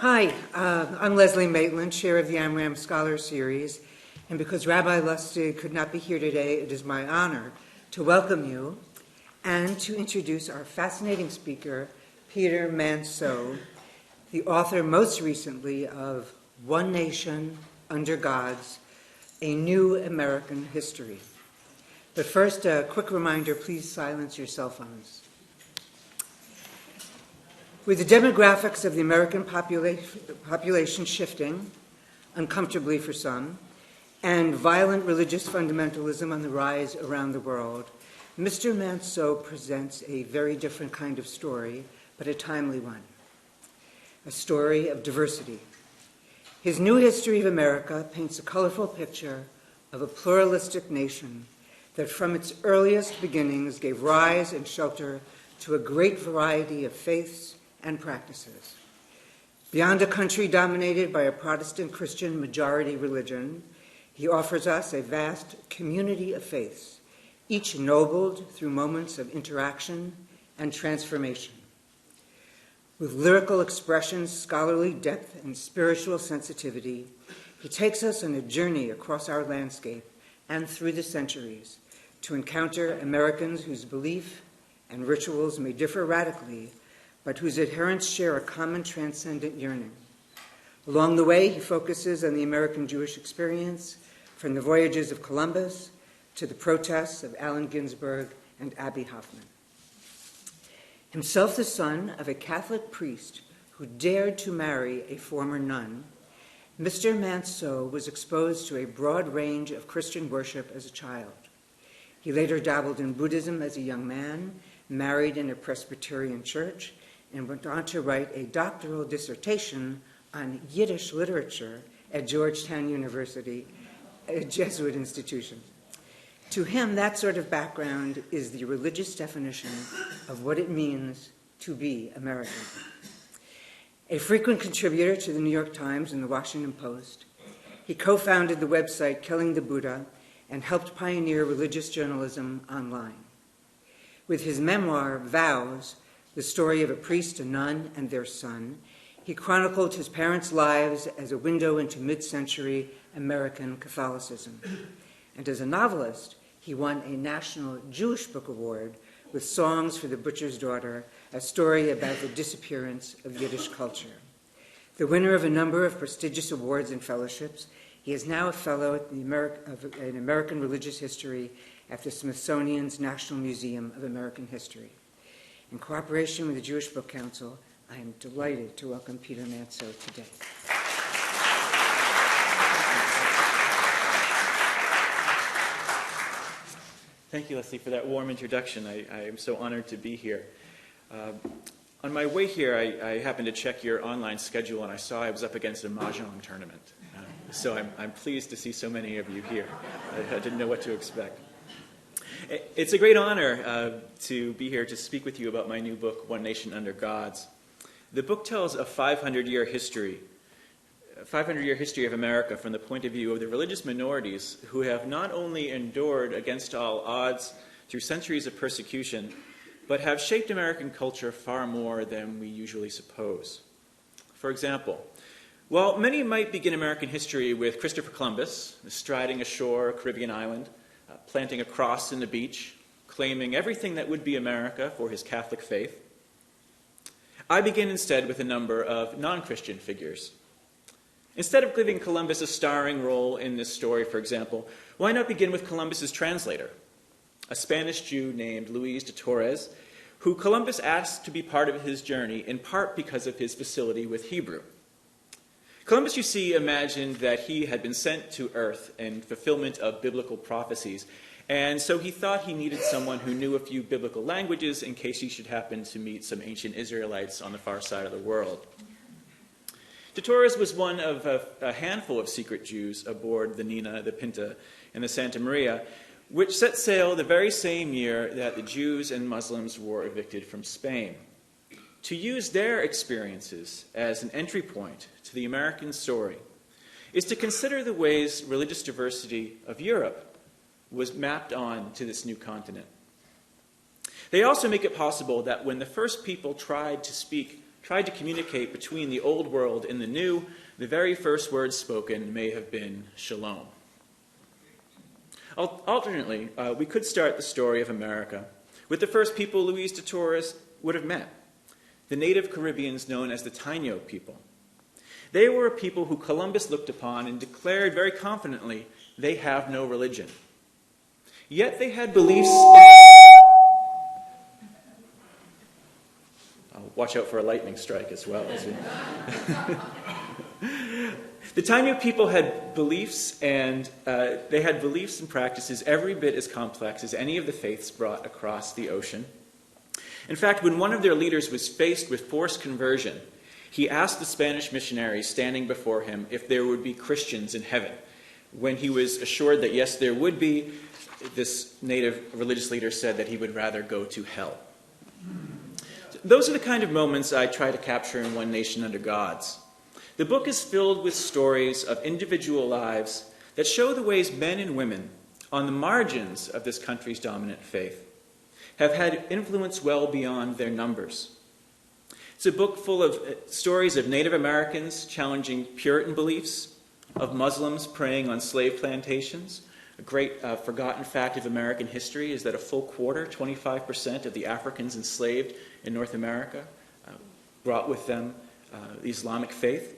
Hi, I'm Leslie Maitland, chair of the Amram Scholar Series, and because Rabbi Lustig could not be here today, it is my honor to welcome you and to introduce our fascinating speaker, Peter Manseau, the author most recently of One Nation Under God's, A New American History. But first, a quick reminder, please silence your cell phones. With the demographics of the American population shifting, uncomfortably for some, and violent religious fundamentalism on the rise around the world, Mr. Manseau presents a very different kind of story, but a timely one. A story of diversity. His New History of America paints a colorful picture of a pluralistic nation that from its earliest beginnings gave rise and shelter to a great variety of faiths and practices. Beyond a country dominated by a Protestant Christian majority religion, he offers us a vast community of faiths, each ennobled through moments of interaction and transformation. With lyrical expressions, scholarly depth, and spiritual sensitivity, he takes us on a journey across our landscape and through the centuries to encounter Americans whose belief and rituals may differ radically, but whose adherents share a common transcendent yearning. Along the way, he focuses on the American Jewish experience, from the voyages of Columbus to the protests of Allen Ginsberg and Abbie Hoffman. Himself the son of a Catholic priest who dared to marry a former nun, Mr. Manseau was exposed to a broad range of Christian worship as a child. He later dabbled in Buddhism as a young man, married in a Presbyterian church, and went on to write a doctoral dissertation on Yiddish literature at Georgetown University, a Jesuit institution. To him, that sort of background is the religious definition of what it means to be American. A frequent contributor to the New York Times and the Washington Post, he co-founded the website Killing the Buddha and helped pioneer religious journalism online. With his memoir, Vows, the story of a priest, a nun, and their son, he chronicled his parents' lives as a window into mid-century American Catholicism. And as a novelist, he won a National Jewish Book Award with Songs for the Butcher's Daughter, a story about the disappearance of Yiddish culture. The winner of a number of prestigious awards and fellowships, he is now a fellow at the American Religious History at the Smithsonian's National Museum of American History. In cooperation with the Jewish Book Council, I am delighted to welcome Peter Manseau today. Thank you, Leslie, for that warm introduction. I am so honored to be here. On my way here, I happened to check your online schedule, and I saw I was up against a mahjong tournament. So I'm pleased to see so many of you here. I didn't know what to expect. It's a great honor to be here to speak with you about my new book, One Nation Under God's. The book tells a 500-year history of America from the point of view of the religious minorities who have not only endured against all odds through centuries of persecution, but have shaped American culture far more than we usually suppose. For example, while many might begin American history with Christopher Columbus striding ashore a Caribbean island, planting a cross in the beach, claiming everything that would be America for his Catholic faith, I begin instead with a number of non-Christian figures. Instead of giving Columbus a starring role in this story, for example, why not begin with Columbus's translator, a Spanish Jew named Luis de Torres, who Columbus asked to be part of his journey, in part because of his facility with Hebrew. Columbus, you see, imagined that he had been sent to Earth in fulfillment of biblical prophecies, and so he thought he needed someone who knew a few biblical languages in case he should happen to meet some ancient Israelites on the far side of the world. De Torres was one of a handful of secret Jews aboard the Nina, the Pinta, and the Santa Maria, which set sail the very same year that the Jews and Muslims were evicted from Spain. To use their experiences as an entry point to the American story is to consider the ways religious diversity of Europe was mapped on to this new continent. They also make it possible that when the first people tried to speak tried to communicate between the old world and the new, the very first words spoken may have been shalom. Alternately, we could start the story of America with the first people Louise de Torres would have met, the native Caribbeans known as the Taino people. They were a people who Columbus looked upon and declared very confidently, they have no religion. Yet they had beliefs... Watch out for a lightning strike as well. The Taino people had beliefs, and they had beliefs and practices every bit as complex as any of the faiths brought across the ocean. In fact, when one of their leaders was faced with forced conversion, he asked the Spanish missionaries standing before him if there would be Christians in heaven. When he was assured that yes, there would be, this native religious leader said that he would rather go to hell. Those are the kind of moments I try to capture in One Nation Under God's. The book is filled with stories of individual lives that show the ways men and women on the margins of this country's dominant faith have had influence well beyond their numbers. It's a book full of stories of Native Americans challenging Puritan beliefs, of Muslims preying on slave plantations. A great forgotten fact of American history is that a full quarter, 25% of the Africans enslaved in North America brought with them the Islamic faith.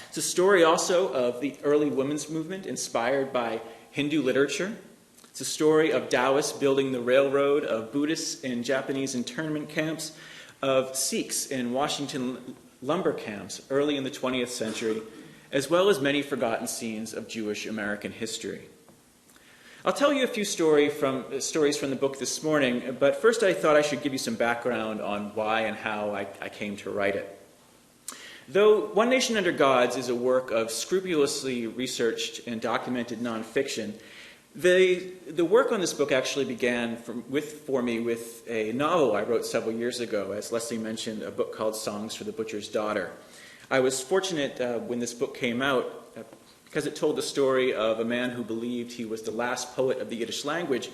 It's a story also of the early women's movement inspired by Hindu literature. It's a story of Taoists building the railroad, of Buddhists in Japanese internment camps, of Sikhs in Washington lumber camps early in the 20th century, as well as many forgotten scenes of Jewish American history. I'll tell you a few stories from the book this morning, but first I thought I should give you some background on why and how I came to write it. Though One Nation Under God's is a work of scrupulously researched and documented nonfiction, the work on this book actually began for me with a novel I wrote several years ago, as Leslie mentioned, a book called Songs for the Butcher's Daughter. I was fortunate when this book came out because it told the story of a man who believed he was the last poet of the Yiddish language.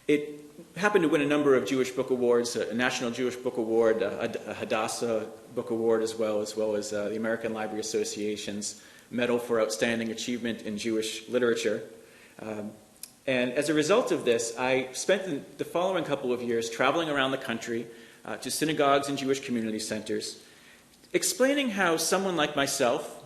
It happened to win a number of Jewish Book Awards, a National Jewish Book Award, a Hadassah Book Award as well as the American Library Association's Medal for Outstanding Achievement in Jewish Literature. And as a result of this, I spent the following couple of years traveling around the country to synagogues and Jewish community centers, explaining how someone like myself,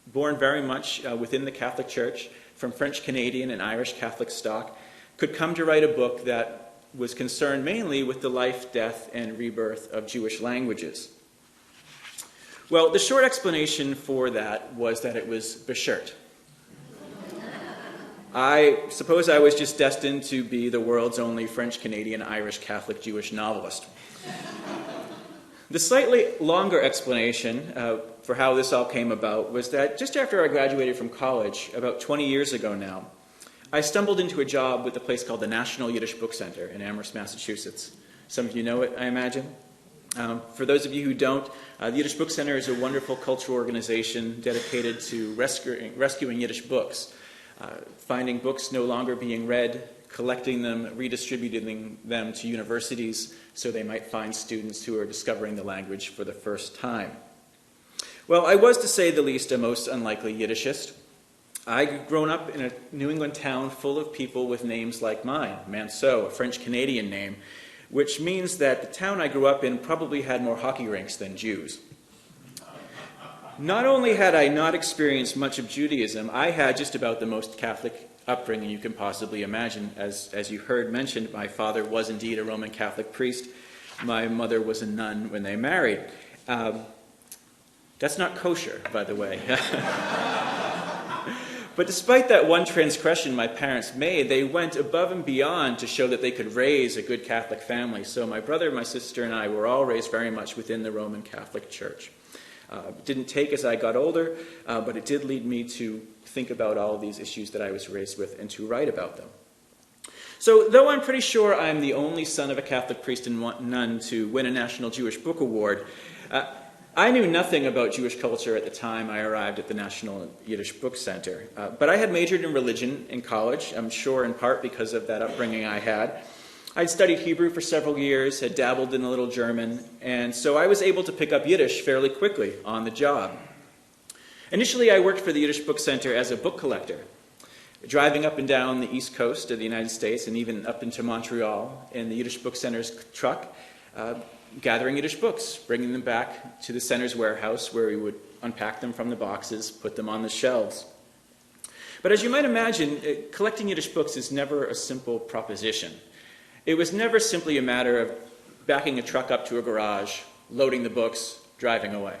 born very much within the Catholic Church, from French Canadian and Irish Catholic stock, could come to write a book that was concerned mainly with the life, death, and rebirth of Jewish languages. Well, the short explanation for that was that it was beshert. I suppose I was just destined to be the world's only French Canadian Irish Catholic Jewish novelist. The slightly longer explanation for how this all came about was that just after I graduated from college, about 20 years ago now, I stumbled into a job with a place called the National Yiddish Book Center in Amherst, Massachusetts. Some of you know it, I imagine. For those of you who don't, the Yiddish Book Center is a wonderful cultural organization dedicated to rescuing Yiddish books, finding books no longer being read, collecting them, redistributing them to universities so they might find students who are discovering the language for the first time. Well, I was, to say the least, a most unlikely Yiddishist. I'd grown up in a New England town full of people with names like mine, Manseau, a French-Canadian name, which means that the town I grew up in probably had more hockey rinks than Jews. Not only had I not experienced much of Judaism, I had just about the most Catholic upbringing you can possibly imagine. As you heard mentioned, my father was indeed a Roman Catholic priest. My mother was a nun when they married. That's not kosher, by the way. But despite that one transgression my parents made, they went above and beyond to show that they could raise a good Catholic family. So my brother, my sister, and I were all raised very much within the Roman Catholic Church. It didn't take as I got older, but it did lead me to think about all of these issues that I was raised with and to write about them. So though I'm pretty sure I'm the only son of a Catholic priest and nun to win a National Jewish Book Award, I knew nothing about Jewish culture at the time I arrived at the National Yiddish Book Center. But I had majored in religion in college, I'm sure in part because of that upbringing I had. I'd studied Hebrew for several years, had dabbled in a little German, and so I was able to pick up Yiddish fairly quickly on the job. Initially, I worked for the Yiddish Book Center as a book collector, driving up and down the East Coast of the United States and even up into Montreal in the Yiddish Book Center's truck, gathering Yiddish books, bringing them back to the center's warehouse where we would unpack them from the boxes, put them on the shelves. But as you might imagine, collecting Yiddish books is never a simple proposition. It was never simply a matter of backing a truck up to a garage, loading the books, driving away.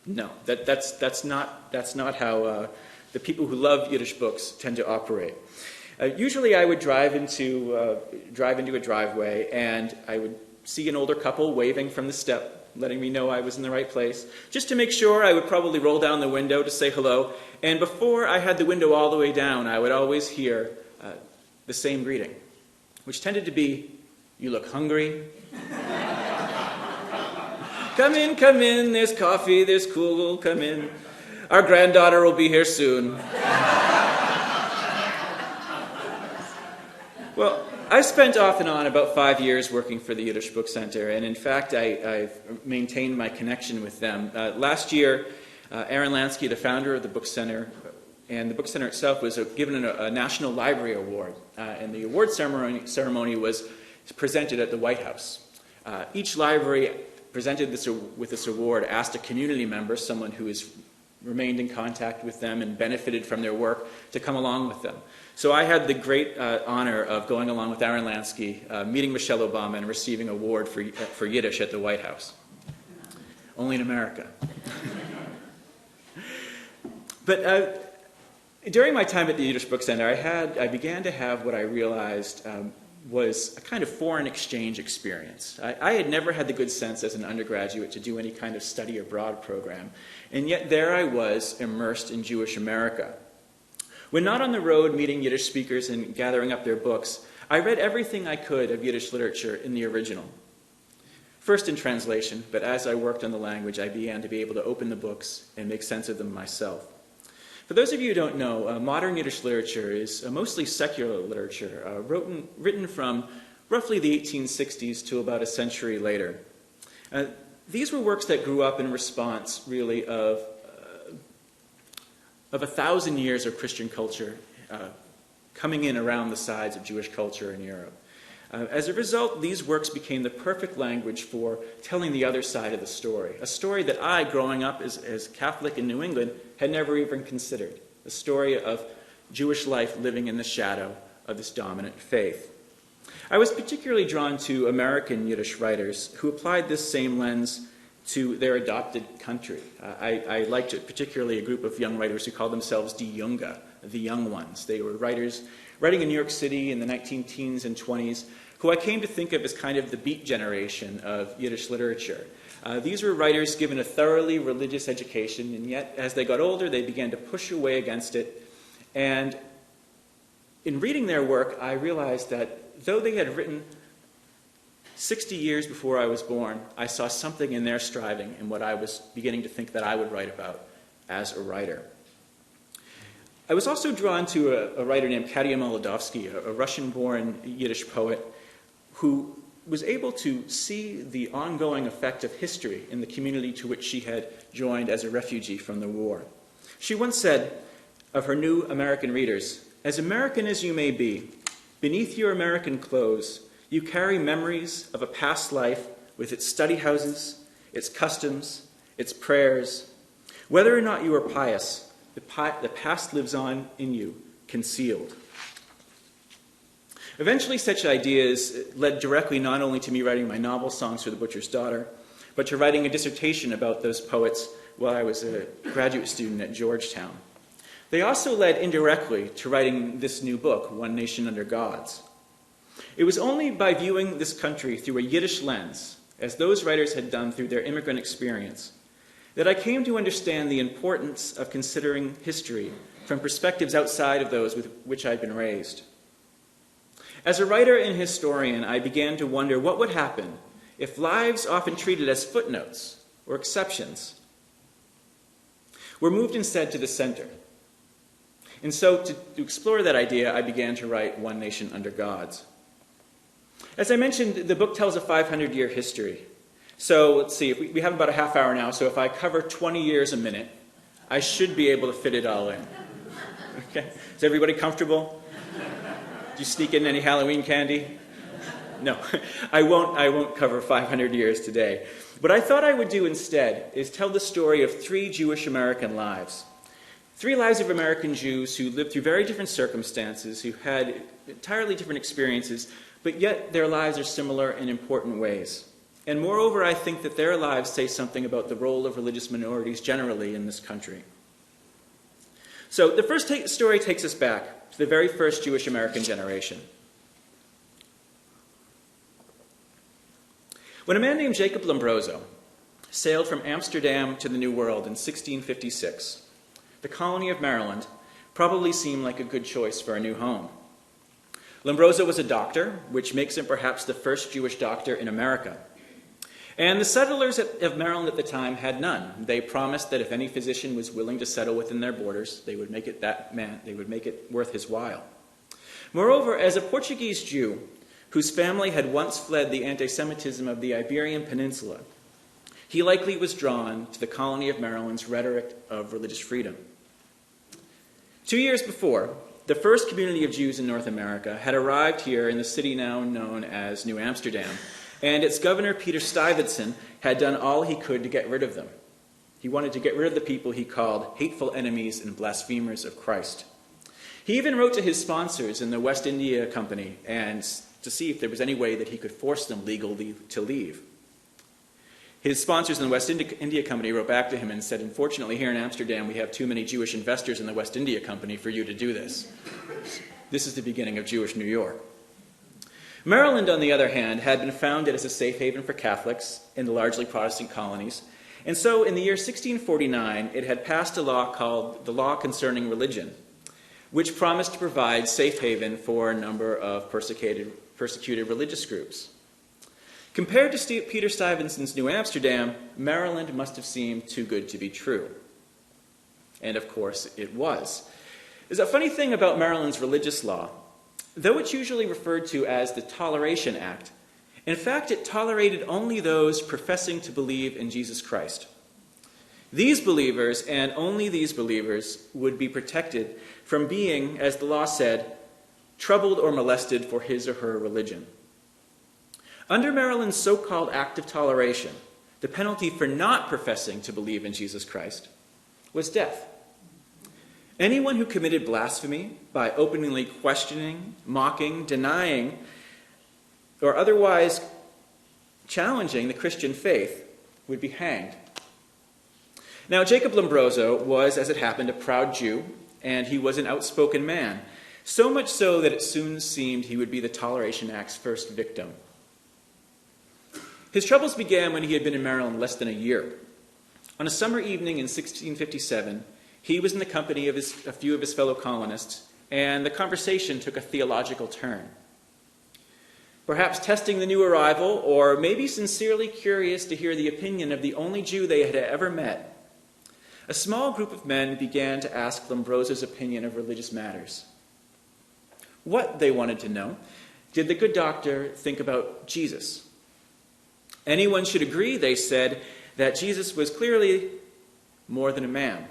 No, that's not how the people who love Yiddish books tend to operate. Usually I would drive into a driveway, and I would see an older couple waving from the step, letting me know I was in the right place. Just to make sure, I would probably roll down the window to say hello, and before I had the window all the way down, I would always hear the same greeting, which tended to be, "You look hungry." Come in, there's coffee, there's kugel, come in. Our granddaughter will be here soon." Well, I spent off and on about 5 years working for the Yiddish Book Center, and in fact, I've maintained my connection with them. Last year, Aaron Lansky, the founder of the Book Center, and the Book Center itself was given a National Library Award, and the award ceremony was presented at the White House. Each library presented with this award asked a community member, someone who has remained in contact with them and benefited from their work, to come along with them. So I had the great honor of going along with Aaron Lansky, meeting Michelle Obama, and receiving an award for Yiddish at the White House. Only in America. But during my time at the Yiddish Book Center, I began to have what I realized was a kind of foreign exchange experience. I had never had the good sense as an undergraduate to do any kind of study abroad program, and yet there I was, immersed in Jewish America. When not on the road meeting Yiddish speakers and gathering up their books, I read everything I could of Yiddish literature in the original. First in translation, but as I worked on the language, I began to be able to open the books and make sense of them myself. For those of you who don't know, modern Yiddish literature is mostly secular literature, written from roughly the 1860s to about a century later. These were works that grew up in response, really, of 1,000 years of Christian culture coming in around the sides of Jewish culture in Europe. As a result, these works became the perfect language for telling the other side of the story, a story that I, growing up as Catholic in New England, had never even considered, the story of Jewish life living in the shadow of this dominant faith. I was particularly drawn to American Yiddish writers who applied this same lens to their adopted country. I liked particularly a group of young writers who called themselves Die Junge, the young ones. They were writers writing in New York City in the 19-teens and 20s, who I came to think of as kind of the Beat generation of Yiddish literature. These were writers given a thoroughly religious education, and yet as they got older, they began to push away against it. And in reading their work, I realized that though they had written 60 years before I was born, I saw something in their striving in what I was beginning to think that I would write about as a writer. I was also drawn to a writer named Katia Molodovsky, a Russian-born Yiddish poet, who was able to see the ongoing effect of history in the community to which she had joined as a refugee from the war. She once said of her new American readers, "As American as you may be, beneath your American clothes, you carry memories of a past life with its study houses, its customs, its prayers. Whether or not you are pious, the past lives on in you, concealed." Eventually, such ideas led directly not only to me writing my novel, Songs for the Butcher's Daughter, but to writing a dissertation about those poets while I was a graduate student at Georgetown. They also led indirectly to writing this new book, One Nation Under Gods. It was only by viewing this country through a Yiddish lens, as those writers had done through their immigrant experience, that I came to understand the importance of considering history from perspectives outside of those with which I'd been raised. As a writer and historian, I began to wonder what would happen if lives often treated as footnotes or exceptions were moved instead to the center. And so to explore that idea, I began to write One Nation Under Gods. As I mentioned, the book tells a 500-year history. So let's see, if we have about a half hour now, so if I cover 20 years a minute, I should be able to fit it all in. Okay? Is everybody comfortable? Did you sneak in any Halloween candy? No, I won't cover 500 years today. What I thought I would do instead is tell the story of 3 Jewish American lives. 3 lives of American Jews who lived through very different circumstances, who had entirely different experiences, but yet their lives are similar in important ways. And moreover, I think that their lives say something about the role of religious minorities generally in this country. So the first story takes us back to the very first Jewish American generation. When a man named Jacob Lombroso sailed from Amsterdam to the New World in 1656, the colony of Maryland probably seemed like a good choice for a new home. Lombroso was a doctor, which makes him perhaps the first Jewish doctor in America. And the settlers of Maryland at the time had none. They promised that if any physician was willing to settle within their borders, they would make it worth his while. Moreover, as a Portuguese Jew whose family had once fled the anti-Semitism of the Iberian Peninsula, he likely was drawn to the colony of Maryland's rhetoric of religious freedom. 2 years before, the first community of Jews in North America had arrived here in the city now known as New Amsterdam, and its governor, Peter Stuyvesant, had done all he could to get rid of them. He wanted to get rid of the people he called hateful enemies and blasphemers of Christ. He even wrote to his sponsors in the West India Company and to see if there was any way that he could force them legally to leave. His sponsors in the West India Company wrote back to him and said, "Unfortunately, here in Amsterdam, we have too many Jewish investors in the West India Company for you to do this." This is the beginning of Jewish New York. Maryland, on the other hand, had been founded as a safe haven for Catholics in the largely Protestant colonies, and so in the year 1649, it had passed a law called the Law Concerning Religion, which promised to provide safe haven for a number of persecuted religious groups. Compared to Peter Stuyvesant's New Amsterdam, Maryland must have seemed too good to be true. And of course, it was. There's a funny thing about Maryland's religious law. Though it's usually referred to as the Toleration Act, in fact, it tolerated only those professing to believe in Jesus Christ. These believers, and only these believers, would be protected from being, as the law said, troubled or molested for his or her religion. Under Maryland's so-called Act of Toleration, the penalty for not professing to believe in Jesus Christ was death. Anyone who committed blasphemy by openly questioning, mocking, denying, or otherwise challenging the Christian faith would be hanged. Now, Jacob Lombroso was, as it happened, a proud Jew, and he was an outspoken man, so much so that it soon seemed he would be the Toleration Act's first victim. His troubles began when he had been in Maryland less than a year. On a summer evening in 1657, he was in the company of a few of his fellow colonists, and the conversation took a theological turn. Perhaps testing the new arrival, or maybe sincerely curious to hear the opinion of the only Jew they had ever met, a small group of men began to ask Lombroso's opinion of religious matters. What, they wanted to know, did the good doctor think about Jesus? Anyone should agree, they said, that Jesus was clearly more than a man.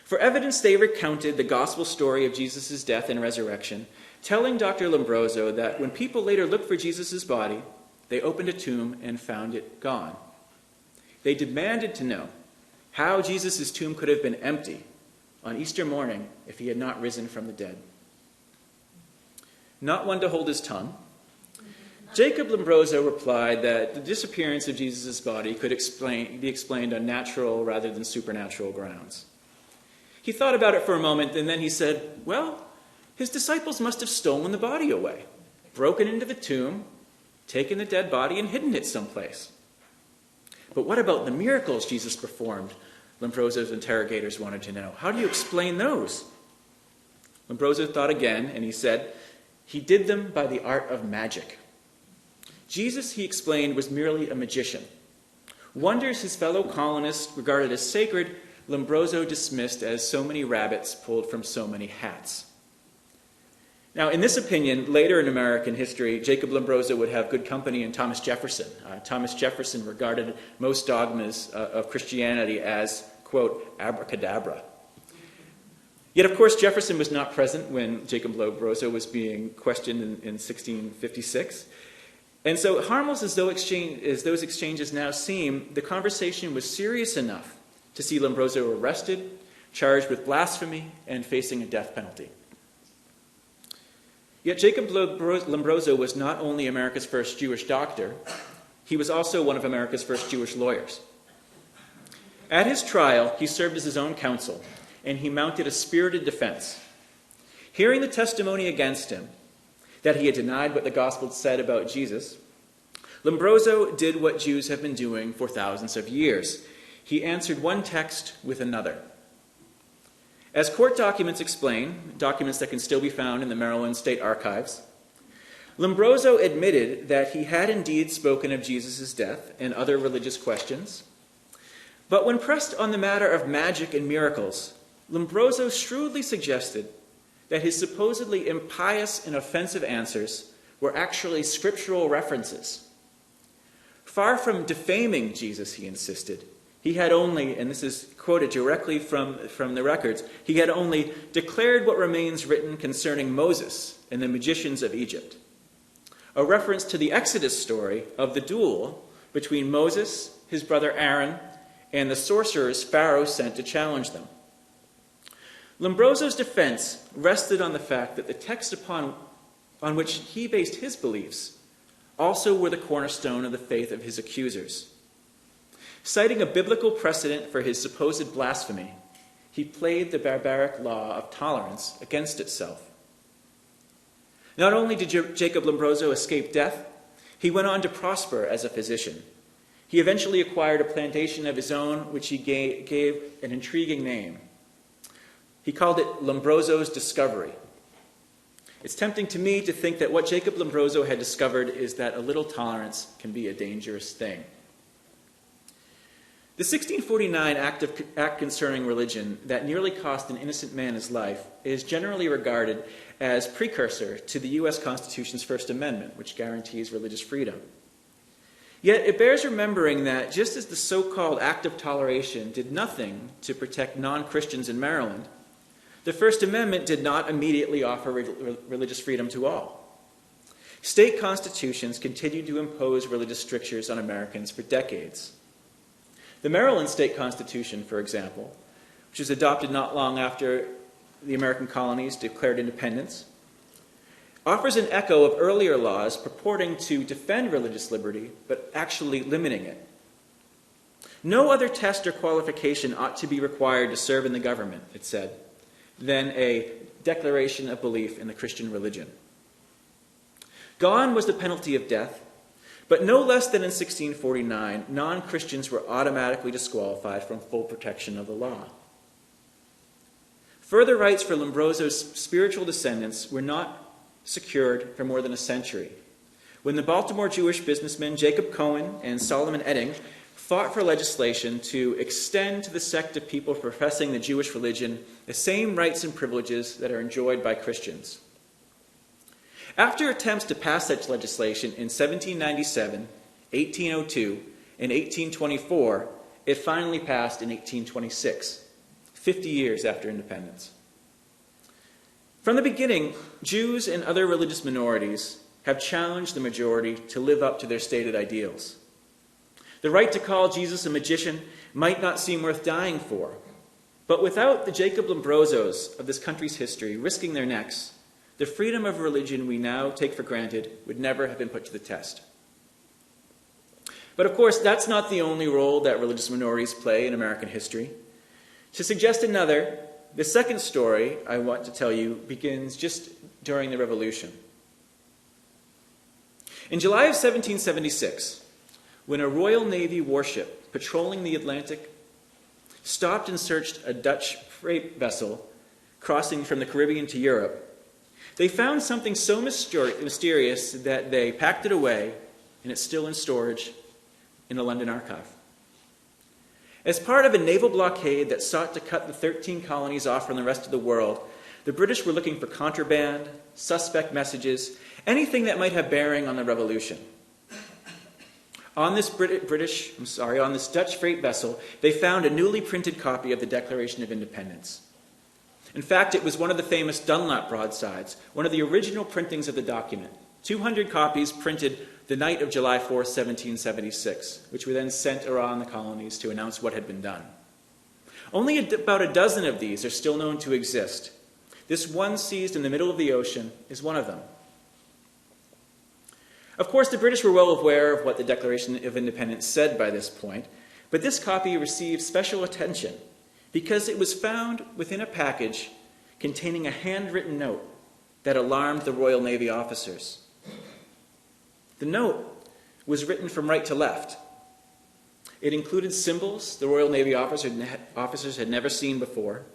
For evidence, they recounted the gospel story of Jesus' death and resurrection, telling Dr. Lombroso that when people later looked for Jesus' body, they opened a tomb and found it gone. They demanded to know how Jesus' tomb could have been empty on Easter morning if he had not risen from the dead. Not one to hold his tongue, Jacob Lombroso replied that the disappearance of Jesus' body could be explained on natural rather than supernatural grounds. He thought about it for a moment, and then he said, well, his disciples must have stolen the body away, broken into the tomb, taken the dead body, and hidden it someplace. But what about the miracles Jesus performed? Lombroso's interrogators wanted to know. How do you explain those? Lombroso thought again, and he said, he did them by the art of magic. Jesus, he explained, was merely a magician. Wonders his fellow colonists regarded as sacred, Lombroso dismissed as so many rabbits pulled from so many hats. Now, in this opinion, later in American history, Jacob Lombroso would have good company in Thomas Jefferson. Thomas Jefferson regarded most dogmas of Christianity as, quote, abracadabra. Yet, of course, Jefferson was not present when Jacob Lombroso was being questioned in 1656. And so, harmless as those exchanges now seem, the conversation was serious enough to see Lombroso arrested, charged with blasphemy, and facing a death penalty. Yet Jacob Lombroso was not only America's first Jewish doctor, he was also one of America's first Jewish lawyers. At his trial, he served as his own counsel, and he mounted a spirited defense. Hearing the testimony against him, that he had denied what the gospel said about Jesus, Lombroso did what Jews have been doing for thousands of years. He answered one text with another. As court documents explain, documents that can still be found in the Maryland State Archives, Lombroso admitted that he had indeed spoken of Jesus' death and other religious questions, but when pressed on the matter of magic and miracles, Lombroso shrewdly suggested that his supposedly impious and offensive answers were actually scriptural references. Far from defaming Jesus, he insisted, he had only, and this is quoted directly from the records, he had only declared what remains written concerning Moses and the magicians of Egypt, a reference to the Exodus story of the duel between Moses, his brother Aaron, and the sorcerers Pharaoh sent to challenge them. Lombroso's defense rested on the fact that the text on which he based his beliefs also were the cornerstone of the faith of his accusers. Citing a biblical precedent for his supposed blasphemy, he played the barbaric law of tolerance against itself. Not only did Jacob Lombroso escape death, he went on to prosper as a physician. He eventually acquired a plantation of his own, which he gave an intriguing name. He called it Lombroso's Discovery. It's tempting to me to think that what Jacob Lombroso had discovered is that a little tolerance can be a dangerous thing. The 1649 act concerning religion that nearly cost an innocent man his life is generally regarded as precursor to the U.S. Constitution's First Amendment, which guarantees religious freedom. Yet it bears remembering that just as the so-called Act of Toleration did nothing to protect non-Christians in Maryland, the First Amendment did not immediately offer religious freedom to all. State constitutions continued to impose religious strictures on Americans for decades. The Maryland State Constitution, for example, which was adopted not long after the American colonies declared independence, offers an echo of earlier laws purporting to defend religious liberty, but actually limiting it. No other test or qualification ought to be required to serve in the government, it said, than a declaration of belief in the Christian religion. Gone was the penalty of death, but no less than in 1649, non-Christians were automatically disqualified from full protection of the law. Further rights for Lombroso's spiritual descendants were not secured for more than a century, when the Baltimore Jewish businessmen Jacob Cohen and Solomon Edding fought for legislation to extend to the sect of people professing the Jewish religion the same rights and privileges that are enjoyed by Christians. After attempts to pass such legislation in 1797, 1802, and 1824, it finally passed in 1826, 50 years after independence. From the beginning, Jews and other religious minorities have challenged the majority to live up to their stated ideals. The right to call Jesus a magician might not seem worth dying for, but without the Jacob Lombrosos of this country's history risking their necks, the freedom of religion we now take for granted would never have been put to the test. But of course, that's not the only role that religious minorities play in American history. To suggest another, the second story I want to tell you begins just during the Revolution. In July of 1776, when a Royal Navy warship patrolling the Atlantic stopped and searched a Dutch freight vessel crossing from the Caribbean to Europe, they found something so mysterious that they packed it away, and it's still in storage in a London archive. As part of a naval blockade that sought to cut the 13 colonies off from the rest of the world, the British were looking for contraband, suspect messages, anything that might have bearing on the revolution. On this on this Dutch freight vessel, they found a newly printed copy of the Declaration of Independence. In fact, it was one of the famous Dunlop broadsides, one of the original printings of the document. 200 copies printed the night of July 4th, 1776, which were then sent around the colonies to announce what had been done. Only about a dozen of these are still known to exist. This one seized in the middle of the ocean is one of them. Of course, the British were well aware of what the Declaration of Independence said by this point, but this copy received special attention because it was found within a package containing a handwritten note that alarmed the Royal Navy officers. The note was written from right to left. It included symbols the Royal Navy officers had never seen before,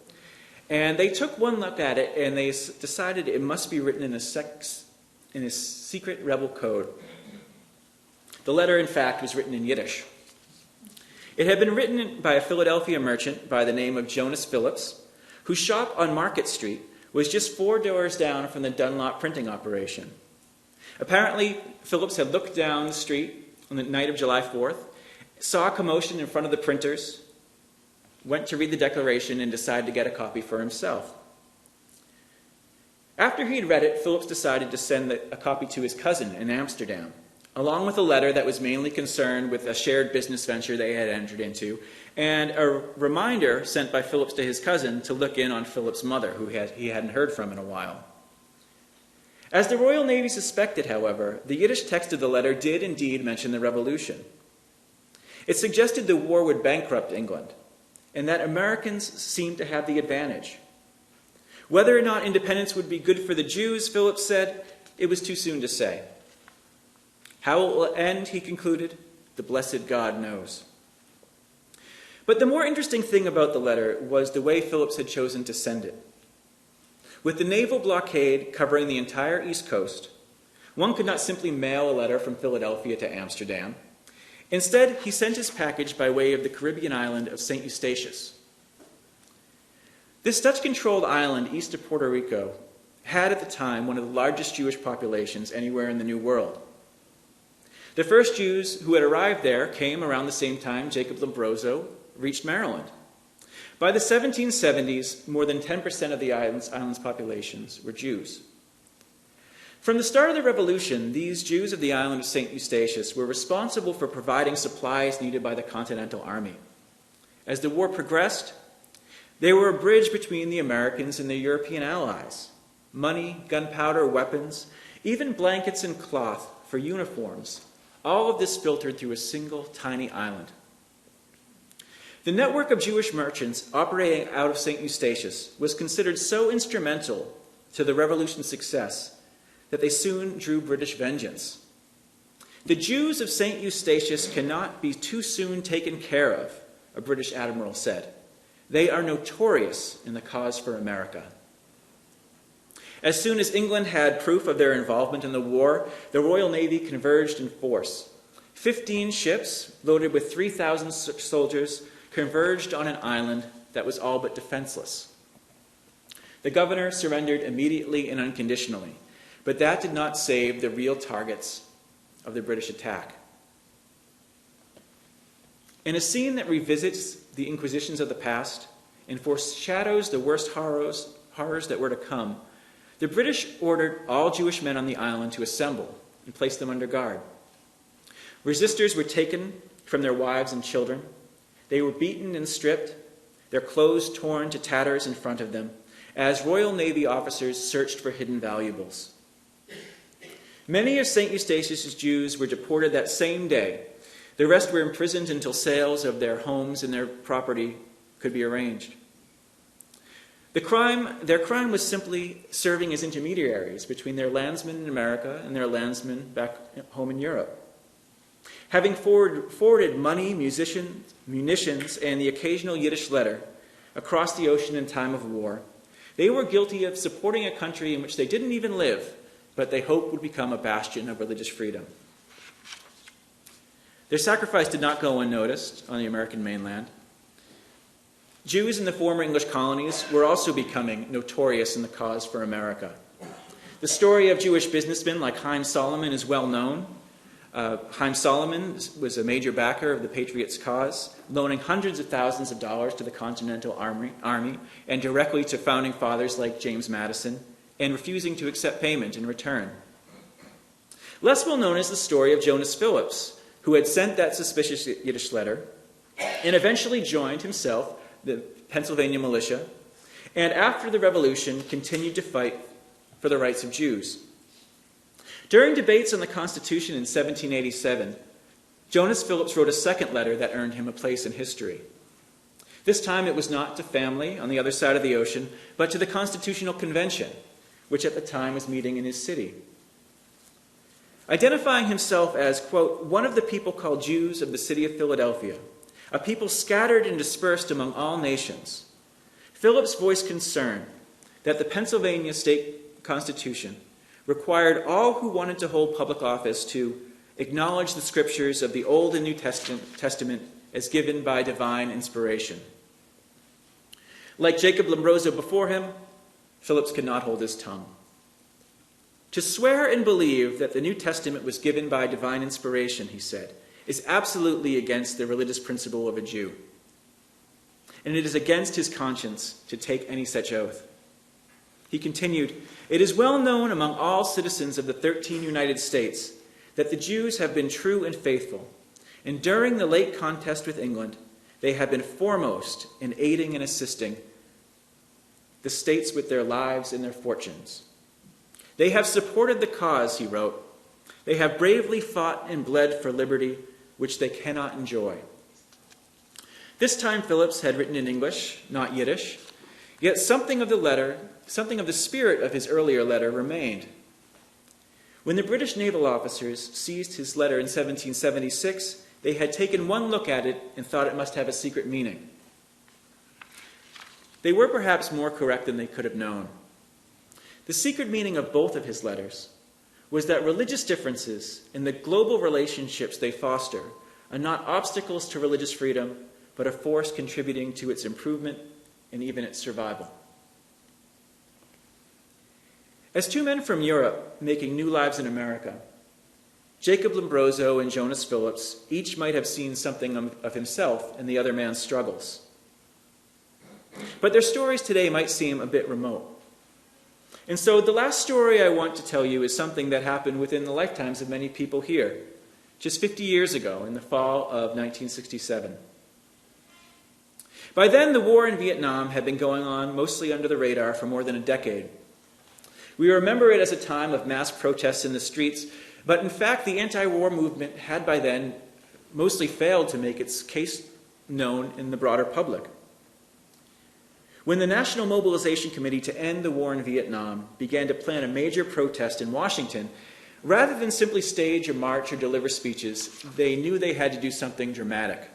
and they took one look at it and they decided it must be written in a secret rebel code. The letter, in fact, was written in Yiddish. It had been written by a Philadelphia merchant by the name of Jonas Phillips, whose shop on Market Street was just 4 doors down from the Dunlop printing operation. Apparently, Phillips had looked down the street on the night of July 4th, saw a commotion in front of the printers, went to read the Declaration, and decided to get a copy for himself. After he had read it, Phillips decided to send a copy to his cousin in Amsterdam, along with a letter that was mainly concerned with a shared business venture they had entered into, and a reminder sent by Phillips to his cousin to look in on Phillips' mother, who he hadn't heard from in a while. As the Royal Navy suspected, however, the Yiddish text of the letter did indeed mention the revolution. It suggested the war would bankrupt England, and that Americans seemed to have the advantage. Whether or not independence would be good for the Jews, Phillips said, it was too soon to say. How it will end, he concluded, the blessed God knows. But the more interesting thing about the letter was the way Phillips had chosen to send it. With the naval blockade covering the entire East Coast, one could not simply mail a letter from Philadelphia to Amsterdam. Instead, he sent his package by way of the Caribbean island of St. Eustatius. This Dutch-controlled island east of Puerto Rico had at the time one of the largest Jewish populations anywhere in the New World. The first Jews who had arrived there came around the same time Jacob Lombroso reached Maryland. By the 1770s, more than 10% of the island's populations were Jews. From the start of the Revolution, these Jews of the island of St. Eustatius were responsible for providing supplies needed by the Continental Army. As the war progressed, they were a bridge between the Americans and their European allies. Money, gunpowder, weapons, even blankets and cloth for uniforms, all of this filtered through a single tiny island. The network of Jewish merchants operating out of St. Eustatius was considered so instrumental to the revolution's success that they soon drew British vengeance. The Jews of St. Eustatius cannot be too soon taken care of, a British admiral said. They are notorious in the cause for America. As soon as England had proof of their involvement in the war, the Royal Navy converged in force. 15 ships, loaded with 3,000 soldiers, converged on an island that was all but defenseless. The governor surrendered immediately and unconditionally, but that did not save the real targets of the British attack. In a scene that revisits the Inquisitions of the past and foreshadows the worst horrors that were to come, the British ordered all Jewish men on the island to assemble and place them under guard. Resistors were taken from their wives and children. They were beaten and stripped, their clothes torn to tatters in front of them, as Royal Navy officers searched for hidden valuables. Many of St. Eustatius' Jews were deported that same day. The rest were imprisoned until sales of their homes and their property could be arranged. Their crime was simply serving as intermediaries between their landsmen in America and their landsmen back home in Europe. Having forwarded money, munitions, and the occasional Yiddish letter across the ocean in time of war, they were guilty of supporting a country in which they didn't even live, but they hoped would become a bastion of religious freedom. Their sacrifice did not go unnoticed on the American mainland. Jews in the former English colonies were also becoming notorious in the cause for America. The story of Jewish businessmen like Haim Solomon is well known. Haim Solomon was a major backer of the Patriots' cause, loaning hundreds of thousands of dollars to the Continental Army and directly to founding fathers like James Madison, and refusing to accept payment in return. Less well known is the story of Jonas Phillips, who had sent that suspicious Yiddish letter and eventually joined himself the Pennsylvania militia, and after the revolution continued to fight for the rights of Jews. During debates on the Constitution in 1787, Jonas Phillips wrote a second letter that earned him a place in history. This time it was not to family on the other side of the ocean, but to the Constitutional Convention, which at the time was meeting in his city. Identifying himself as, quote, one of the people called Jews of the city of Philadelphia, a people scattered and dispersed among all nations, Phillips voiced concern that the Pennsylvania state constitution required all who wanted to hold public office to acknowledge the scriptures of the Old and New Testament as given by divine inspiration. Like Jacob Lombroso before him, Phillips could not hold his tongue. To swear and believe that the New Testament was given by divine inspiration, he said, is absolutely against the religious principle of a Jew. And it is against his conscience to take any such oath. He continued, "It is well known among all citizens of the 13 United States that the Jews have been true and faithful, and during the late contest with England, they have been foremost in aiding and assisting the states with their lives and their fortunes. They have supported the cause," he wrote. "They have bravely fought and bled for liberty, which they cannot enjoy." This time Phillips had written in English, not Yiddish, yet something of the spirit of his earlier letter remained. When the British naval officers seized his letter in 1776, they had taken one look at it and thought it must have a secret meaning. They were perhaps more correct than they could have known. The secret meaning of both of his letters was that religious differences and the global relationships they foster are not obstacles to religious freedom, but a force contributing to its improvement and even its survival. As two men from Europe making new lives in America, Jacob Lombroso and Jonas Phillips each might have seen something of himself in the other man's struggles. But their stories today might seem a bit remote. And so the last story I want to tell you is something that happened within the lifetimes of many people here, just 50 years ago in the fall of 1967. By then, the war in Vietnam had been going on mostly under the radar for more than a decade. We remember it as a time of mass protests in the streets, but in fact, the anti-war movement had by then mostly failed to make its case known in the broader public. When the National Mobilization Committee to End the War in Vietnam began to plan a major protest in Washington, rather than simply stage a march or deliver speeches, they knew they had to do something dramatic.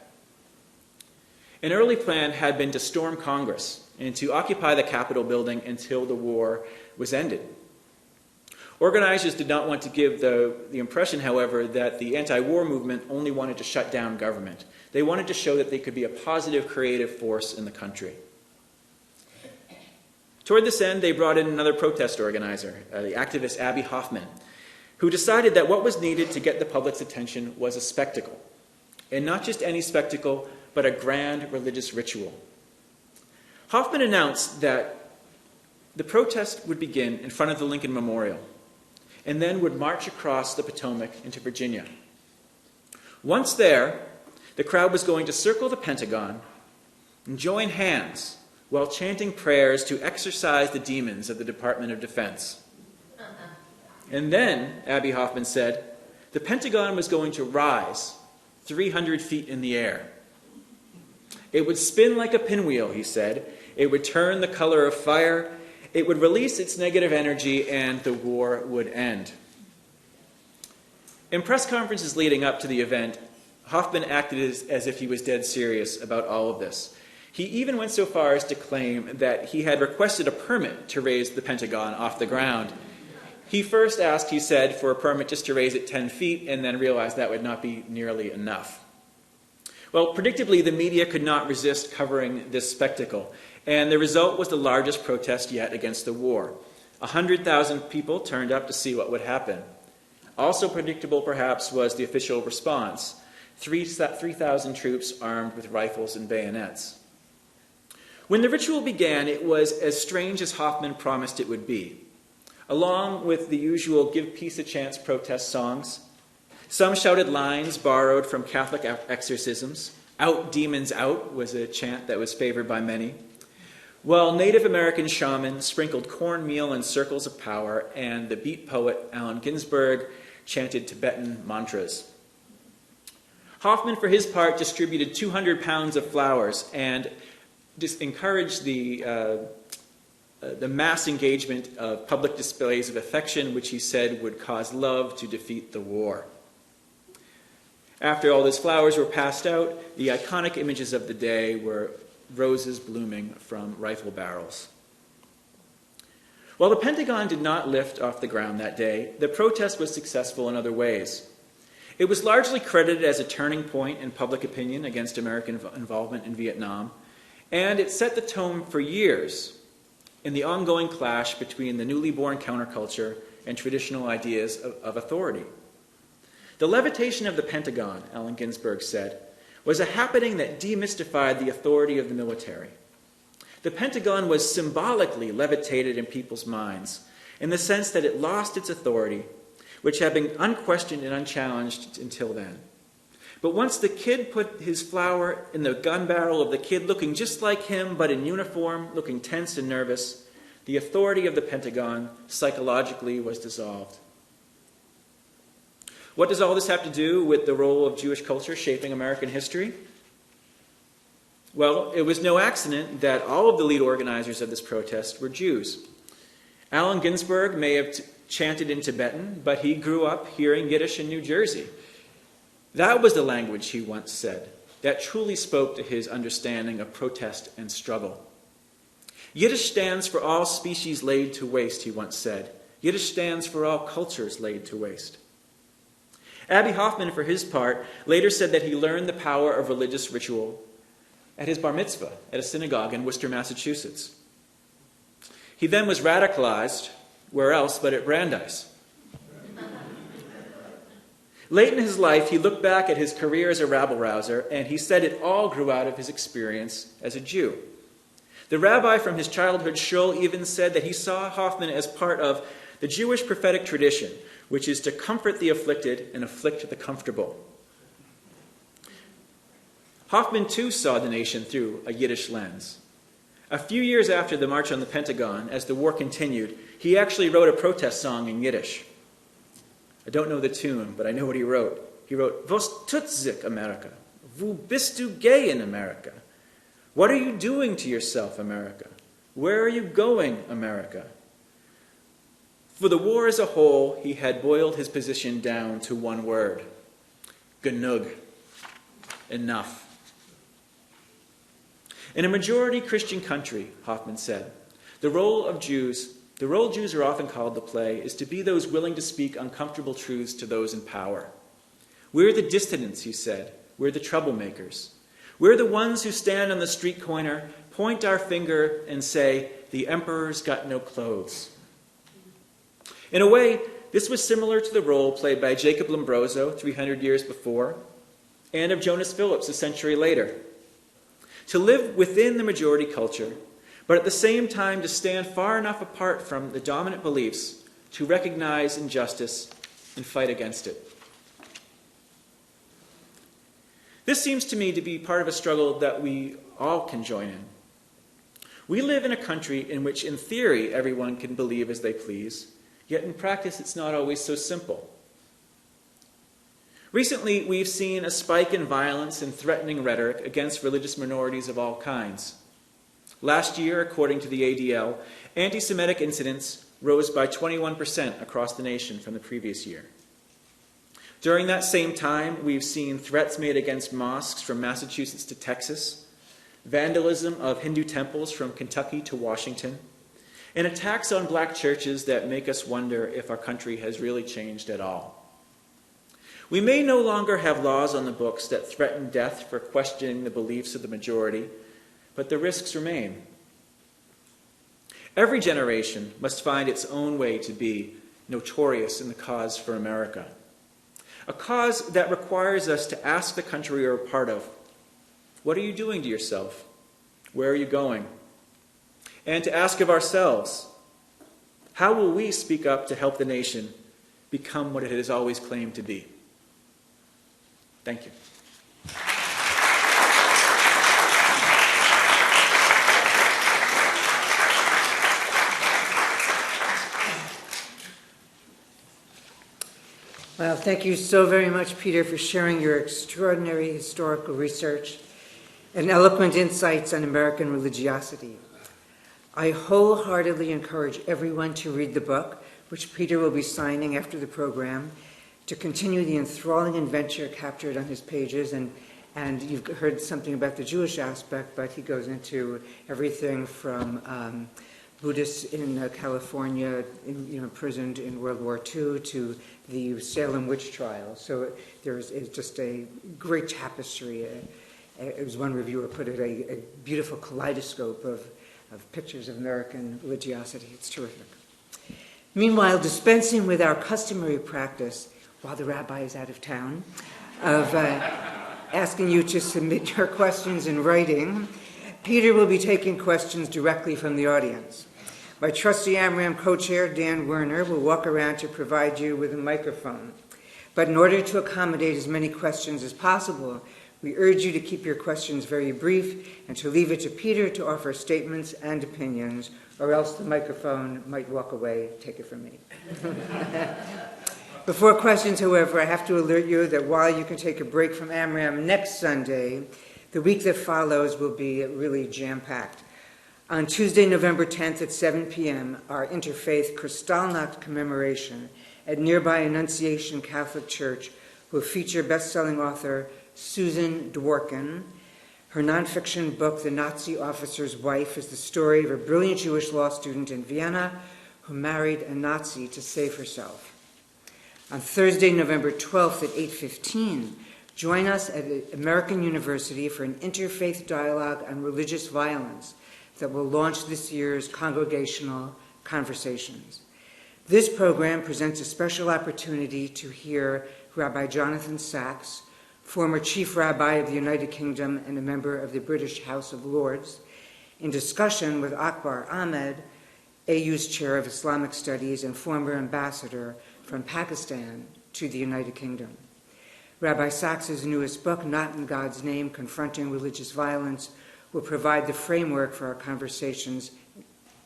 An early plan had been to storm Congress and to occupy the Capitol building until the war was ended. Organizers did not want to give the impression, however, that the anti-war movement only wanted to shut down government. They wanted to show that they could be a positive, creative force in the country. Toward this end, they brought in another protest organizer, the activist Abbie Hoffman, who decided that what was needed to get the public's attention was a spectacle. And not just any spectacle, but a grand religious ritual. Hoffman announced that the protest would begin in front of the Lincoln Memorial, and then would march across the Potomac into Virginia. Once there, the crowd was going to circle the Pentagon and join hands while chanting prayers to exorcise the demons of the Department of Defense. And then, Abbie Hoffman said, the Pentagon was going to rise 300 feet in the air. It would spin like a pinwheel, he said. It would turn the color of fire. It would release its negative energy, and the war would end. In press conferences leading up to the event, Hoffman acted as if he was dead serious about all of this. He even went so far as to claim that he had requested a permit to raise the Pentagon off the ground. He first asked, he said, for a permit just to raise it 10 feet, and then realized that would not be nearly enough. Well, predictably, the media could not resist covering this spectacle, and the result was the largest protest yet against the war. 100,000 people turned up to see what would happen. Also predictable, perhaps, was the official response: 3,000 troops armed with rifles and bayonets. When the ritual began, it was as strange as Hoffman promised it would be. Along with the usual Give Peace a Chance protest songs, some shouted lines borrowed from Catholic exorcisms. Out demons out was a chant that was favored by many, while Native American shamans sprinkled cornmeal in circles of power, and the beat poet Allen Ginsberg chanted Tibetan mantras. Hoffman, for his part, distributed 200 pounds of flowers and encouraged the mass engagement of public displays of affection, which he said would cause love to defeat the war. After all those flowers were passed out, the iconic images of the day were roses blooming from rifle barrels. While the Pentagon did not lift off the ground that day, the protest was successful in other ways. It was largely credited as a turning point in public opinion against American involvement in Vietnam, and it set the tone for years in the ongoing clash between the newly born counterculture and traditional ideas of authority. The levitation of the Pentagon, Allen Ginsberg said, was a happening that demystified the authority of the military. The Pentagon was symbolically levitated in people's minds in the sense that it lost its authority, which had been unquestioned and unchallenged until then. But once the kid put his flower in the gun barrel of the kid looking just like him but in uniform, looking tense and nervous, the authority of the Pentagon psychologically was dissolved. What does all this have to do with the role of Jewish culture shaping American history? Well, it was no accident that all of the lead organizers of this protest were Jews. Allen Ginsberg may have chanted in Tibetan, but he grew up hearing Yiddish in New Jersey. That was the language, he once said, that truly spoke to his understanding of protest and struggle. Yiddish stands for all species laid to waste, he once said. Yiddish stands for all cultures laid to waste. Abby Hoffman, for his part, later said that he learned the power of religious ritual at his bar mitzvah at a synagogue in Worcester, Massachusetts. He then was radicalized, where else but at Brandeis. Late in his life, he looked back at his career as a rabble-rouser, and he said it all grew out of his experience as a Jew. The rabbi from his childhood shul even said that he saw Hoffman as part of the Jewish prophetic tradition, which is to comfort the afflicted and afflict the comfortable. Hoffman, too, saw the nation through a Yiddish lens. A few years after the March on the Pentagon, as the war continued, he actually wrote a protest song in Yiddish. I don't know the tune, but I know what he wrote. He wrote, "Was tut sich, America? Wo bist du gay in America? What are you doing to yourself, America? Where are you going, America?" For the war as a whole, he had boiled his position down to one word: genug, enough. In a majority Christian country, Hoffman said, the role Jews are often called to play is to be those willing to speak uncomfortable truths to those in power. We're the dissidents, he said. We're the troublemakers. We're the ones who stand on the street corner, point our finger, and say, "The emperor's got no clothes." In a way, this was similar to the role played by Jacob Lombroso 300 years before, and of Jonas Phillips a century later. To live within the majority culture, but at the same time to stand far enough apart from the dominant beliefs to recognize injustice and fight against it. This seems to me to be part of a struggle that we all can join in. We live in a country in which, in theory, everyone can believe as they please, yet in practice it's not always so simple. Recently, we've seen a spike in violence and threatening rhetoric against religious minorities of all kinds. Last year, according to the ADL, anti-Semitic incidents rose by 21% across the nation from the previous year. During that same time, we've seen threats made against mosques from Massachusetts to Texas, vandalism of Hindu temples from Kentucky to Washington, and attacks on black churches that make us wonder if our country has really changed at all. We may no longer have laws on the books that threaten death for questioning the beliefs of the majority, but the risks remain. Every generation must find its own way to be notorious in the cause for America. A cause that requires us to ask the country we are a part of, what are you doing to yourself? Where are you going? And to ask of ourselves, how will we speak up to help the nation become what it has always claimed to be? Thank you. Well, thank you so very much, Peter, for sharing your extraordinary historical research and eloquent insights on American religiosity. I wholeheartedly encourage everyone to read the book, which Peter will be signing after the program, to continue the enthralling adventure captured on his pages. And you've heard something about the Jewish aspect, but he goes into everything from Buddhists in California, imprisoned in World War II, to the Salem witch trial. So it's just a great tapestry. As one reviewer put it, a beautiful kaleidoscope of pictures of American religiosity. It's terrific. Meanwhile, dispensing with our customary practice, while the rabbi is out of town, of asking you to submit your questions in writing, Peter will be taking questions directly from the audience. My trusty Amram co-chair, Dan Werner, will walk around to provide you with a microphone. But in order to accommodate as many questions as possible, we urge you to keep your questions very brief and to leave it to Peter to offer statements and opinions, or else the microphone might walk away. Take it from me. Before questions, however, I have to alert you that while you can take a break from Amram next Sunday, the week that follows will be really jam-packed. On Tuesday, November 10th at 7 p.m., our Interfaith Kristallnacht commemoration at nearby Annunciation Catholic Church will feature best-selling author Susan Dworkin. Her nonfiction book, The Nazi Officer's Wife, is the story of a brilliant Jewish law student in Vienna who married a Nazi to save herself. On Thursday, November 12th at 8:15, join us at American University for an interfaith dialogue on religious violence that will launch this year's Congregational Conversations. This program presents a special opportunity to hear Rabbi Jonathan Sacks, former Chief Rabbi of the United Kingdom and a member of the British House of Lords, in discussion with Akbar Ahmed, AU's Chair of Islamic Studies and former ambassador from Pakistan to the United Kingdom. Rabbi Sacks' newest book, Not in God's Name, Confronting Religious Violence, will provide the framework for our conversations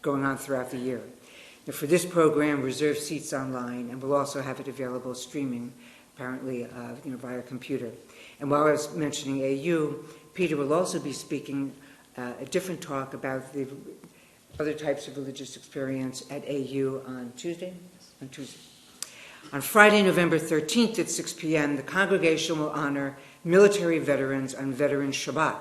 going on throughout the year. Now, for this program, reserve seats online, and we'll also have it available streaming, apparently via computer. And while I was mentioning AU, Peter will also be speaking a different talk about the other types of religious experience at AU on Tuesday. On Friday, November 13th at 6 p.m., the congregation will honor military veterans on Veterans Shabbat.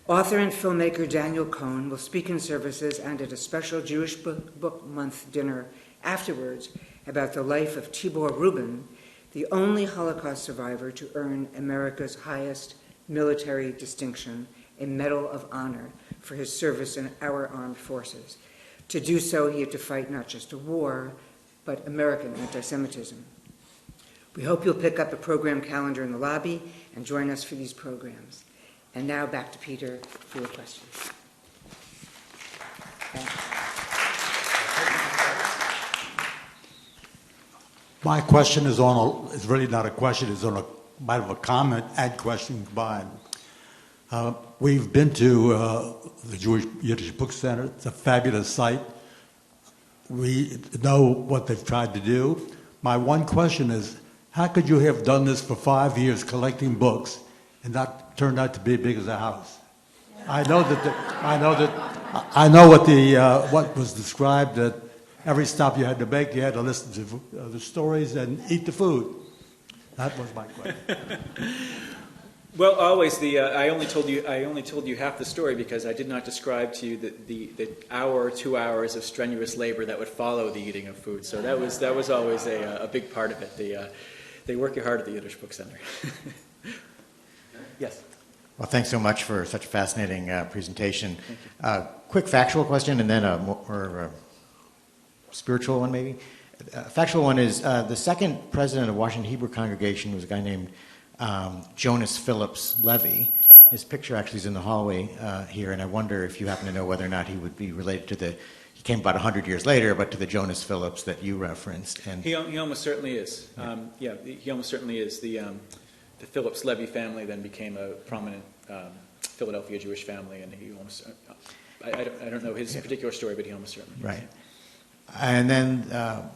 Author and filmmaker Daniel Cohn will speak in services and at a special Jewish Book Month dinner afterwards about the life of Tibor Rubin, the only Holocaust survivor to earn America's highest military distinction, a Medal of Honor, for his service in our armed forces. To do so, he had to fight not just a war, but American anti-Semitism. We hope you'll pick up a program calendar in the lobby and join us for these programs. And now back to Peter for your questions. My question is it's really not a question, it's on a bit of a comment and question combined. We've been to the Jewish Yiddish Book Center. It's a fabulous site. We know what they've tried to do. My one question is, how could you have done this for 5 years collecting books and not turned out to be as big as a house? I know what was described, that every stop you had to make, you had to listen to the stories and eat the food. That was my question. Well, always I only told you half the story because I did not describe to you the hour or 2 hours of strenuous labor that would follow the eating of food. So that was always a big part of it. They work you hard at the Yiddish Book Center. Yes. Well, thanks so much for such a fascinating presentation. Quick factual question and then a more spiritual one, maybe. Factual one is the second president of Washington Hebrew Congregation was a guy named Jonas Phillips Levy. His picture actually is in the hallway here, and I wonder if you happen to know whether or not he would be related to he came about 100 years later, but to the Jonas Phillips that you referenced. And he almost certainly is. He almost certainly is. The Phillips Levy family then became a prominent Philadelphia Jewish family, and he almost, I don't know his particular story, but he almost certainly is. Right. And then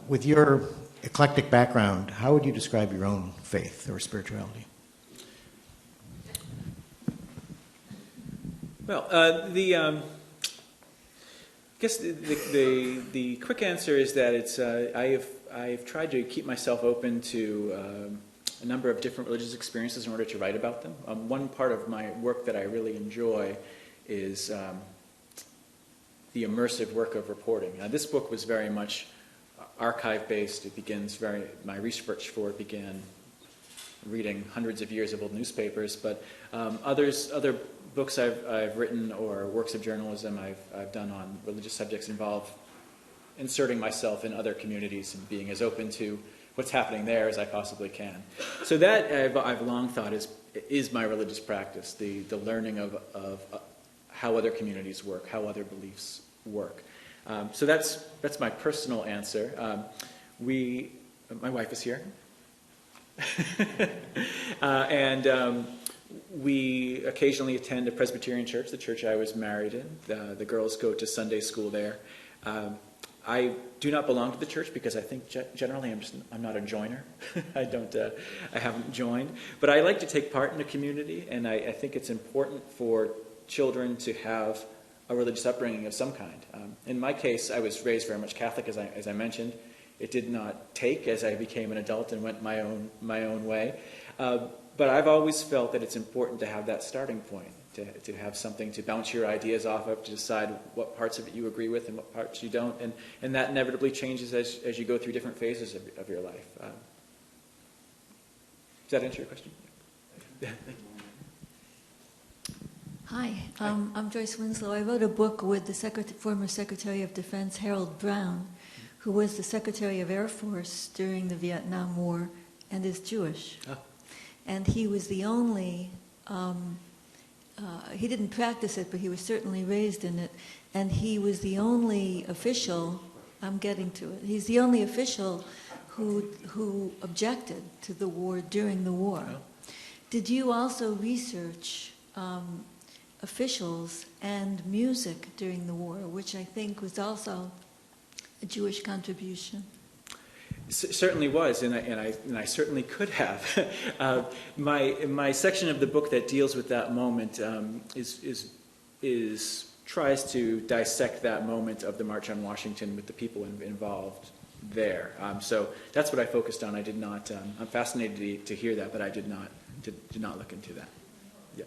with your eclectic background, how would you describe your own faith or spirituality? Well, I guess the quick answer is that it's I've tried to keep myself open to a number of different religious experiences in order to write about them. One part of my work that I really enjoy is the immersive work of reporting. This book was very much archive-based. My research for it began reading hundreds of years of old newspapers, but other books I've written or works of journalism I've done on religious subjects involve inserting myself in other communities and being as open to what's happening there as I possibly can. So that I've long thought is my religious practice, the learning of how other communities work, how other beliefs work. So that's my personal answer. My wife is here. And we occasionally attend a Presbyterian church, the church I was married in. The girls go to Sunday school there. I do not belong to the church because I think generally I'm not a joiner. I haven't joined. But I like to take part in the community, and I think it's important for children to have a religious upbringing of some kind. In my case, I was raised very much Catholic, as I mentioned. It did not take as I became an adult and went my own way. But I've always felt that it's important to have that starting point, to have something to bounce your ideas off of, to decide what parts of it you agree with and what parts you don't. And that inevitably changes as you go through different phases of your life. Does that answer your question? Yeah, thank you. Hi, I'm Joyce Winslow. I wrote a book with the former Secretary of Defense Harold Brown, who was the Secretary of Air Force during the Vietnam War and is Jewish. Oh. And he was the only, he didn't practice it, but he was certainly raised in it, and he was the only official, I'm getting to it, he's the only official who objected to the war during the war. Oh. Did you also research officials and music during the war, which I think was also a Jewish contribution? Certainly was, and I certainly could have. My section of the book that deals with that moment tries to dissect that moment of the March on Washington with the people involved there. So that's what I focused on. I did not. I'm fascinated to hear that, but I did not look into that. Yeah.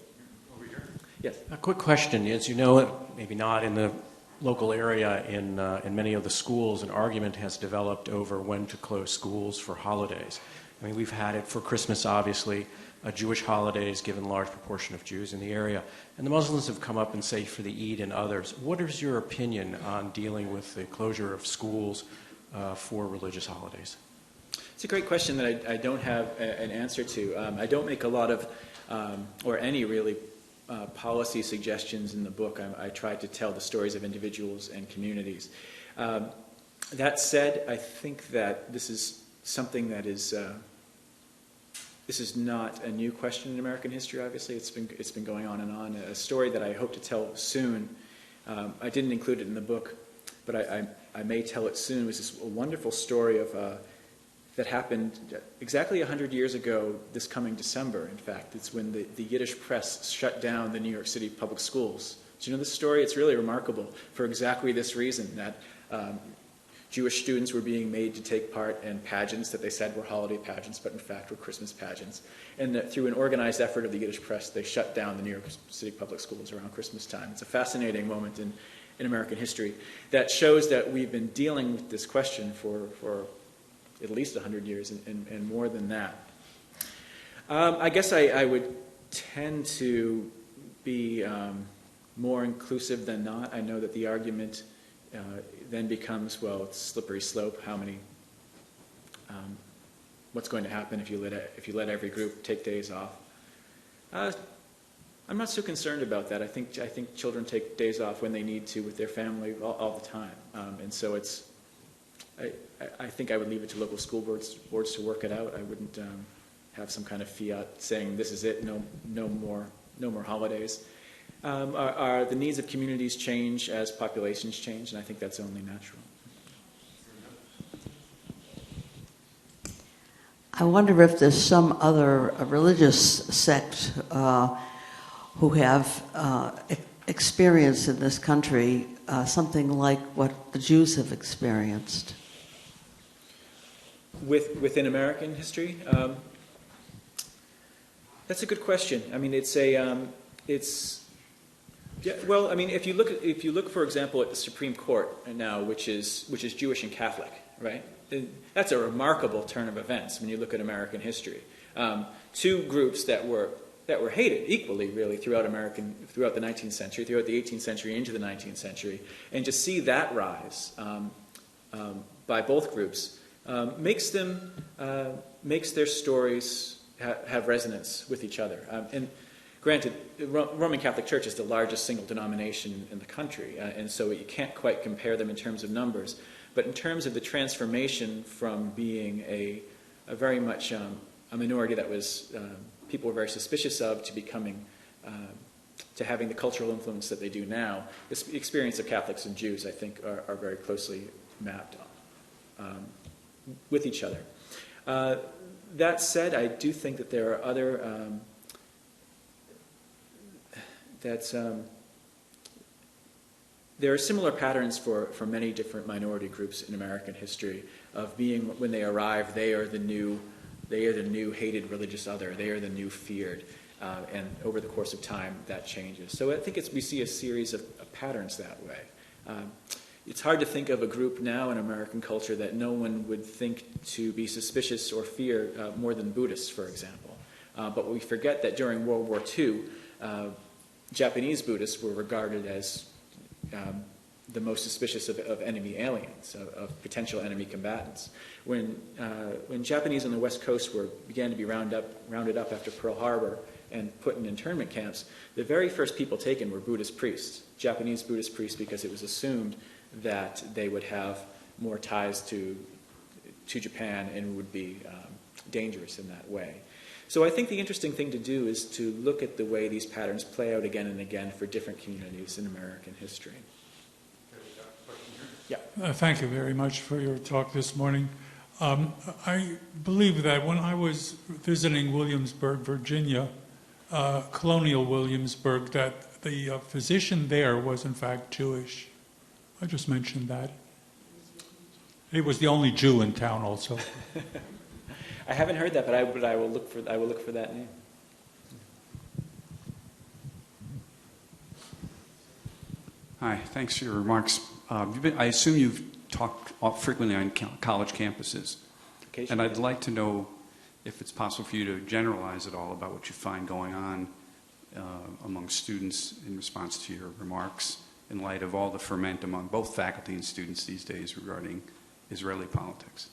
Over here. Yes. A quick question. As you know, maybe not in the local area, in many of the schools, an argument has developed over when to close schools for holidays. I mean, we've had it for Christmas, obviously. Jewish holidays, given a large proportion of Jews in the area. And the Muslims have come up and say for the Eid and others. What is your opinion on dealing with the closure of schools for religious holidays? It's a great question that I don't have an answer to. I don't make a lot of, or any really, policy suggestions in the book. I tried to tell the stories of individuals and communities. That said, I think that this is something that is this is not a new question in American history. Obviously, it's been going on and on. A story that I hope to tell soon. I didn't include it in the book, but I may tell it soon. It was this wonderful story of that happened exactly 100 years ago this coming December. In fact, it's when the Yiddish press shut down the New York City public schools. Do you know this story? It's really remarkable for exactly this reason, that Jewish students were being made to take part in pageants that they said were holiday pageants, but in fact were Christmas pageants. And that through an organized effort of the Yiddish press, they shut down the New York City public schools around Christmas time. It's a fascinating moment in American history that shows that we've been dealing with this question for at least 100 years and more than that. I guess I would tend to be more inclusive than not. I know that the argument then becomes, well, it's slippery slope. How many? What's going to happen if you let every group take days off? I'm not so concerned about that. I think children take days off when they need to with their family all the time, and so it's. I think I would leave it to local school boards to work it out. I wouldn't have some kind of fiat saying this is it, no more holidays. The needs of communities change as populations change, and I think that's only natural. I wonder if there's some other religious sect who have experienced in this country something like what the Jews have experienced. Within American history, that's a good question. I mean, well, I mean, if you look, for example, at the Supreme Court now, which is Jewish and Catholic, right? That's a remarkable turn of events when you look at American history. Two groups that were hated equally, really, throughout the 19th century, throughout the 18th century, into the 19th century, and to see that rise by both groups makes their stories have resonance with each other. And granted, the Roman Catholic Church is the largest single denomination in the country, and so you can't quite compare them in terms of numbers. But in terms of the transformation from being a very much a minority that was people were very suspicious of to becoming to having the cultural influence that they do now, the experience of Catholics and Jews, I think, are very closely mapped with each other. That said, I do think that there are other there are similar patterns for many different minority groups in American history of being, when they arrive, they are the new hated religious other, they are the new feared, and over the course of time that changes. So I think we see a series of patterns that way. It's hard to think of a group now in American culture that no one would think to be suspicious or fear more than Buddhists, for example. But we forget that during World War II, Japanese Buddhists were regarded as the most suspicious of enemy aliens, of potential enemy combatants. When Japanese on the West Coast began to be rounded up after Pearl Harbor and put in internment camps, the very first people taken were Buddhist priests, Japanese Buddhist priests, because it was assumed that they would have more ties to Japan and would be dangerous in that way. So I think the interesting thing to do is to look at the way these patterns play out again and again for different communities in American history. Yeah. Thank you very much for your talk this morning. I believe that when I was visiting Williamsburg, Virginia, colonial Williamsburg, that the physician there was in fact Jewish. I just mentioned that. He was the only Jew in town also. I haven't heard that, but I will look for that name. Hi, thanks for your remarks. I assume you've talked frequently on college campuses, and I'd like to know if it's possible for you to generalize at all about what you find going on among students in response to your remarks in light of all the ferment among both faculty and students these days regarding Israeli politics.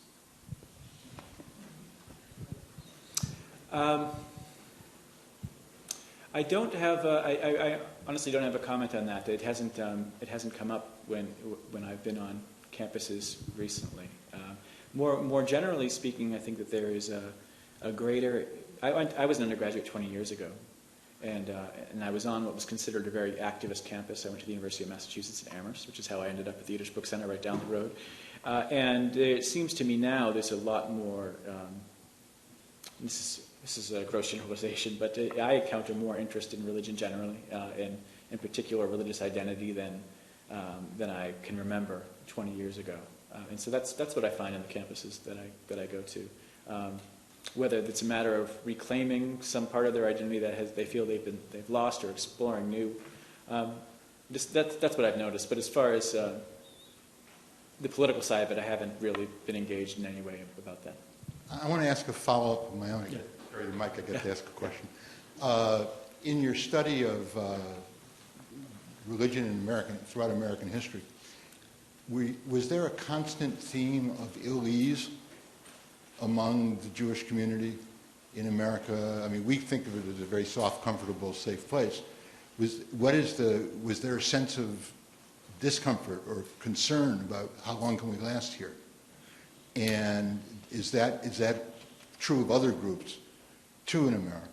I don't have. I honestly don't have a comment on that. It hasn't come up when I've been on campuses recently. More generally speaking, I think that there is a greater. I was an undergraduate 20 years ago, and I was on what was considered a very activist campus. I went to the University of Massachusetts at Amherst, which is how I ended up at the Yiddish Book Center right down the road. And it seems to me now there's a lot more. This is a gross generalization, but I encounter more interest in religion generally, in particular religious identity than I can remember 20 years ago. And so that's what I find in the campuses that I go to. Whether it's a matter of reclaiming some part of their identity that they feel they've lost, or exploring new, that's what I've noticed. But as far as the political side of it, I haven't really been engaged in any way about that. I want to ask a follow-up of my own. Yeah. carry the mic, I get to ask a question. In your study of religion throughout American history, was there a constant theme of ill ease among the Jewish community in America? I mean, we think of it as a very soft, comfortable, safe place. Was there a sense of discomfort or concern about how long can we last here? And is that true of other groups too in America?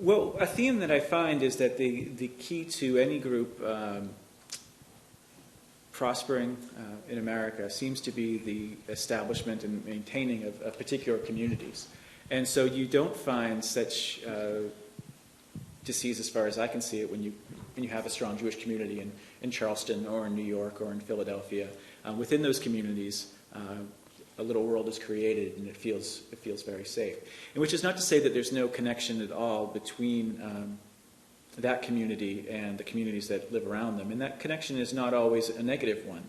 Well, a theme that I find is that the key to any group prospering in America seems to be the establishment and maintaining of particular communities. And so you don't find such disease, as far as I can see it, when you have a strong Jewish community in Charleston or in New York or in Philadelphia. Within those communities, a little world is created, and it feels very safe. And which is not to say that there's no connection at all between that community and the communities that live around them. And that connection is not always a negative one.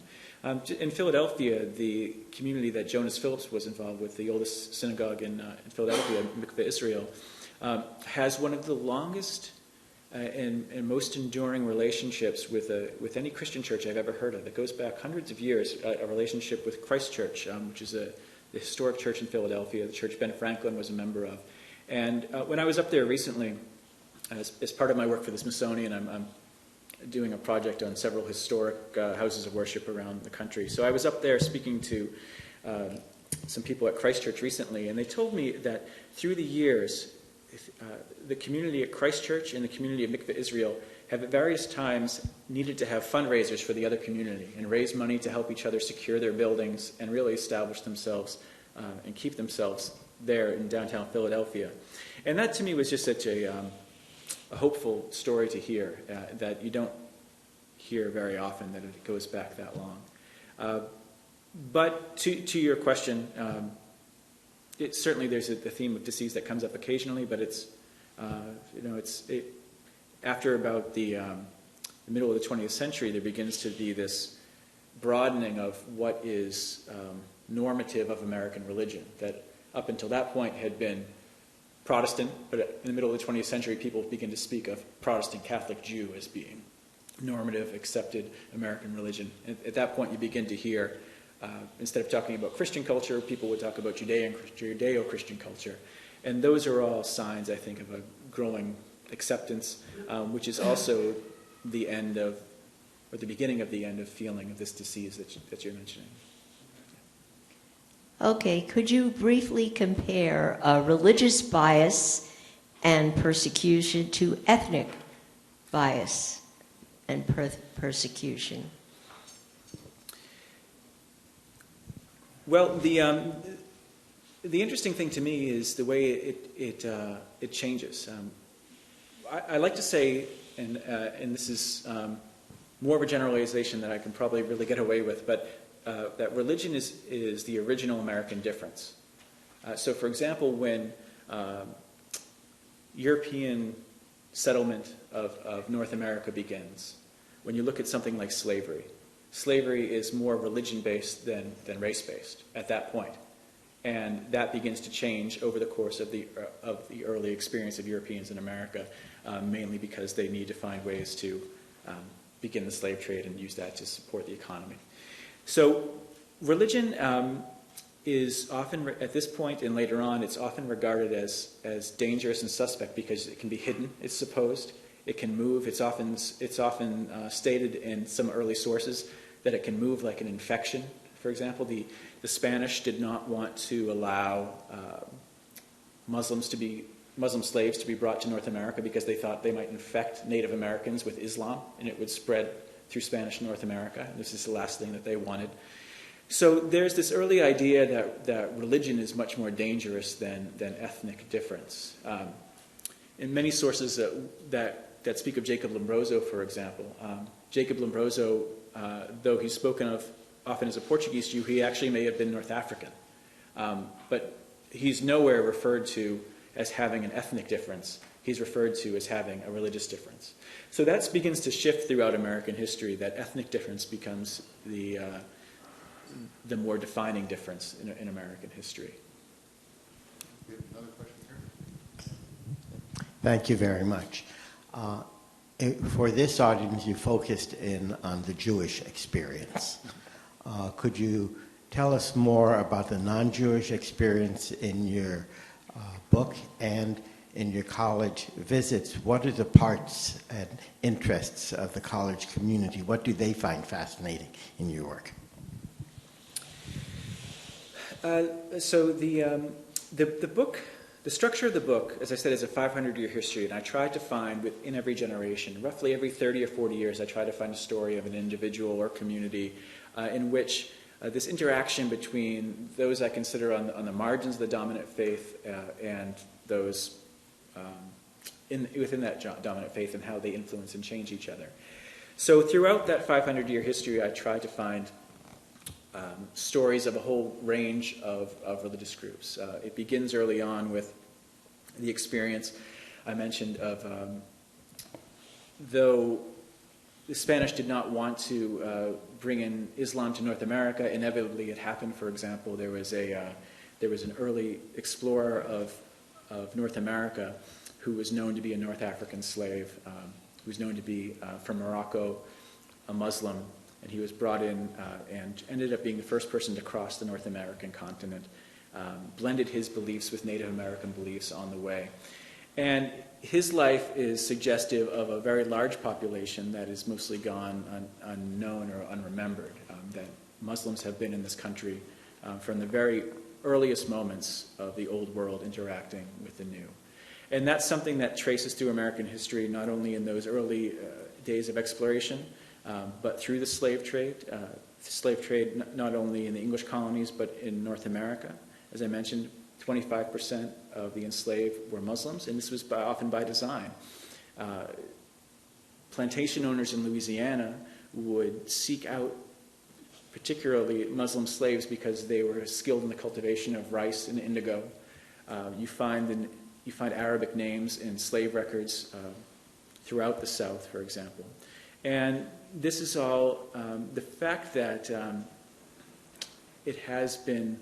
In Philadelphia, the community that Jonas Phillips was involved with, the oldest synagogue in Philadelphia, Mikveh Israel, has one of the longest and most enduring relationships with any Christian church I've ever heard of. It goes back hundreds of years, a relationship with Christ Church, which is the historic church in Philadelphia, the church Ben Franklin was a member of. And when I was up there recently, as part of my work for the Smithsonian, I'm doing a project on several historic houses of worship around the country. So I was up there speaking to some people at Christ Church recently, and they told me that through the years, the community at Christ Church and the community of Mikveh Israel have at various times needed to have fundraisers for the other community and raise money to help each other secure their buildings and really establish themselves and keep themselves there in downtown Philadelphia. And that to me was just such a hopeful story to hear, that you don't hear very often that it goes back that long. But to your question, certainly there's a theme of disease that comes up occasionally, but it's after about the middle of the 20th century, there begins to be this broadening of what is normative of American religion, that up until that point had been Protestant, but in the middle of the 20th century, people begin to speak of Protestant Catholic Jew as being normative, accepted American religion. And at that point, you begin to hear, instead of talking about Christian culture, people would talk about Judeo-Christian culture. And those are all signs, I think, of a growing acceptance, which is also the end of, or the beginning of the end of feeling of this disease that you're mentioning. Okay, could you briefly compare religious bias and persecution to ethnic bias and persecution? Well, the interesting thing to me is the way it changes. I like to say, and this is more of a generalization that I can probably really get away with, but that religion is the original American difference. So, for example, when European settlement of North America begins, when you look at something like slavery, slavery is more religion-based than race-based at that point. And that begins to change over the course of the early experience of Europeans in America, mainly because they need to find ways to begin the slave trade and use that to support the economy. So religion is often, at this point and later on, it's often regarded as dangerous and suspect because it can be hidden, it's supposed. It can move. It's often stated in some early sources that it can move like an infection. For example, the Spanish did not want to allow Muslim slaves to be brought to North America because they thought they might infect Native Americans with Islam, and it would spread through Spanish North America. This is the last thing that they wanted. So there's this early idea that religion is much more dangerous than ethnic difference. In many sources that speak of Jacob Lombroso, for example, Jacob Lombroso, though he's spoken of often as a Portuguese Jew, he actually may have been North African. But he's nowhere referred to as having an ethnic difference. He's referred to as having a religious difference. So that begins to shift throughout American history, that ethnic difference becomes the more defining difference in American history. We have another question here. Thank you very much. For this audience, you focused in on the Jewish experience. Could you tell us more about the non-Jewish experience in your book and in your college visits? What are the parts and interests of the college community? What do they find fascinating in your work? So the book, the structure of the book, as I said, is a 500-year history, and I tried to find within every generation, roughly every 30 or 40 years, I try to find a story of an individual or community in which this interaction between those I consider on the margins of the dominant faith and those within that dominant faith and how they influence and change each other. So throughout that 500-year history, I tried to find stories of a whole range of religious groups. It begins early on with the experience I mentioned of, though the Spanish did not want to bring in Islam to North America, inevitably it happened. For example, there was an early explorer of North America who was known to be a North African slave, who was known to be from Morocco, a Muslim, and he was brought in and ended up being the first person to cross the North American continent, blended his beliefs with Native American beliefs on the way. And his life is suggestive of a very large population that is mostly gone unknown or unremembered, that Muslims have been in this country from the very earliest moments of the old world interacting with the new. And that's something that traces through American history, not only in those early days of exploration, but through the slave trade not only in the English colonies, but in North America. As I mentioned, 25% of the enslaved were Muslims, and this was often by design. Plantation owners in Louisiana would seek out particularly Muslim slaves because they were skilled in the cultivation of rice and indigo. You find Arabic names in slave records throughout the South, for example. And this is all the fact that it has been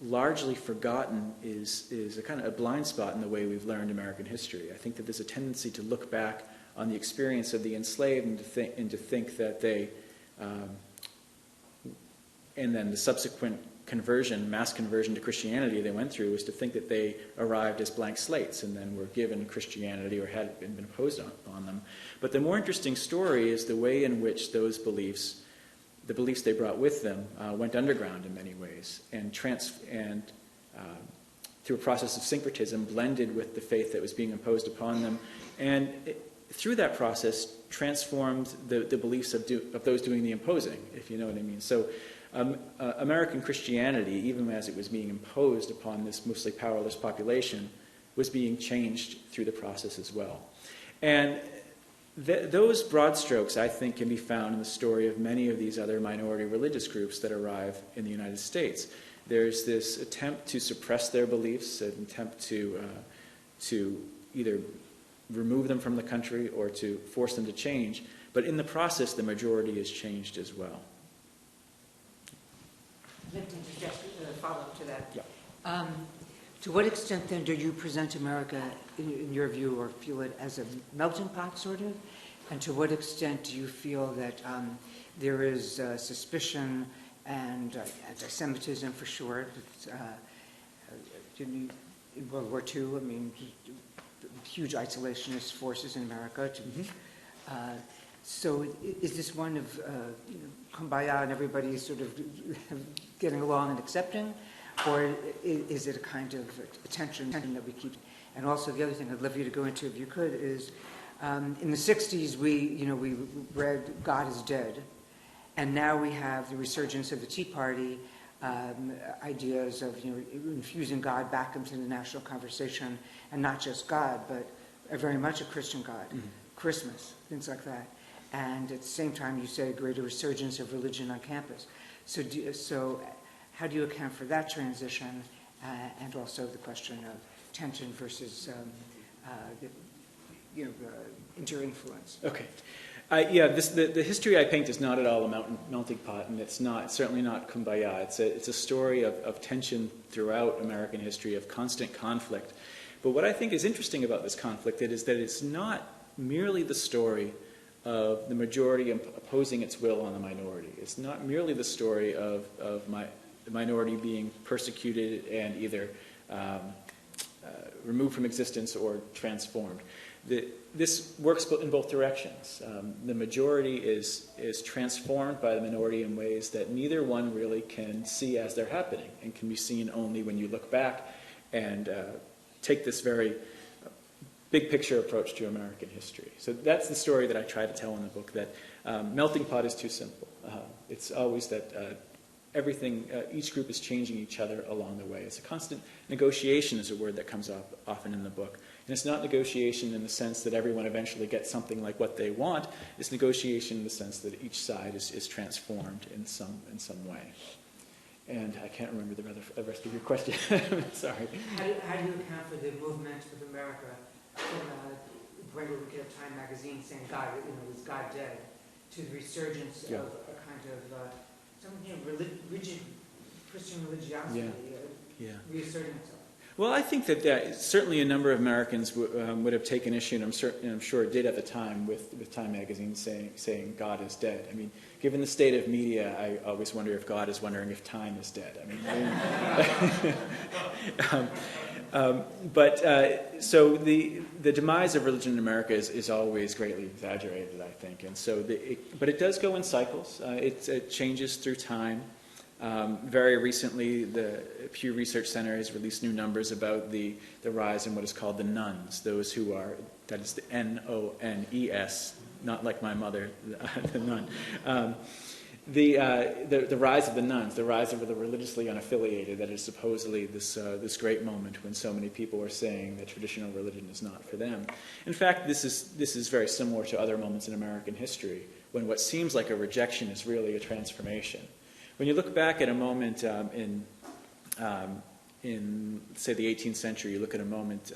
largely forgotten is a kind of a blind spot in the way we've learned American history. I think that there's a tendency to look back on the experience of the enslaved and to think that they, and then the subsequent conversion, mass conversion to Christianity they went through, was to think that they arrived as blank slates and then were given Christianity or had been imposed on them. But the more interesting story is the way in which those beliefs, the beliefs they brought with them, went underground in many ways and through a process of syncretism blended with the faith that was being imposed upon them, and through that process transformed the beliefs of those doing the imposing, if you know what I mean. So American Christianity, even as it was being imposed upon this mostly powerless population, was being changed through the process as well. And those broad strokes, I think, can be found in the story of many of these other minority religious groups that arrive in the United States. There's this attempt to suppress their beliefs, an attempt to either remove them from the country or to force them to change, but in the process, the majority is changed as well. Let me just follow up to that. Yeah. To what extent, then, do you present America, in your view, or feel it as a melting pot, sort of? And to what extent do you feel that there is suspicion and anti-Semitism, for sure? In World War II, I mean, huge isolationist forces in America. So is this one of kumbaya and everybody sort of getting along and accepting? Or is it a kind of attention that we keep? And also the other thing I'd love you to go into, if you could, is in the 60s we read God is Dead, and now we have the resurgence of the Tea Party, ideas of infusing God back into the national conversation, and not just God, but very much a Christian God, Christmas, things like that. And at the same time, you say a greater resurgence of religion on campus. So how do you account for that transition, and also the question of tension versus inter-influence? Okay. The history I paint is not at all a melting pot, and it's certainly not kumbaya. It's a story of tension throughout American history, of constant conflict But what I think is interesting about this conflict is that it's not merely the story of the majority opposing its will on the minority. It's not merely the story of the minority being persecuted and either removed from existence or transformed. This works in both directions. The majority is transformed by the minority in ways that neither one really can see as they're happening, and can be seen only when you look back and take this very big picture approach to American history. So that's the story that I try to tell in the book, that melting pot is too simple. It's always that everything, each group is changing each other along the way. It's a constant negotiation is a word that comes up often in the book. And it's not negotiation in the sense that everyone eventually gets something like what they want. It's negotiation in the sense that each side is transformed in some way. And I can't remember the rest of your question. Sorry. How do you account for the movement with America from Brenda Wickett of Time magazine saying God, is God dead, to the resurgence of a kind of some rigid Christian religiosity reasserting itself? Well, I think that certainly a number of Americans would have taken issue, and I'm sure did at the time, with Time magazine saying God is dead. I mean, given the state of media, I always wonder if God is wondering if time is dead. So the demise of religion in America is always greatly exaggerated, I think, and so but it does go in cycles. It changes through time. Very recently, the Pew Research Center has released new numbers about the rise in what is called the nuns, those who are, that is the N-O-N-E-S, not like my mother, the nun. The rise of the nuns, the rise of the religiously unaffiliated, that is supposedly this great moment when so many people are saying that traditional religion is not for them. In fact, this is very similar to other moments in American history, when what seems like a rejection is really a transformation. When you look back at a moment in say, the 18th century, you look at a moment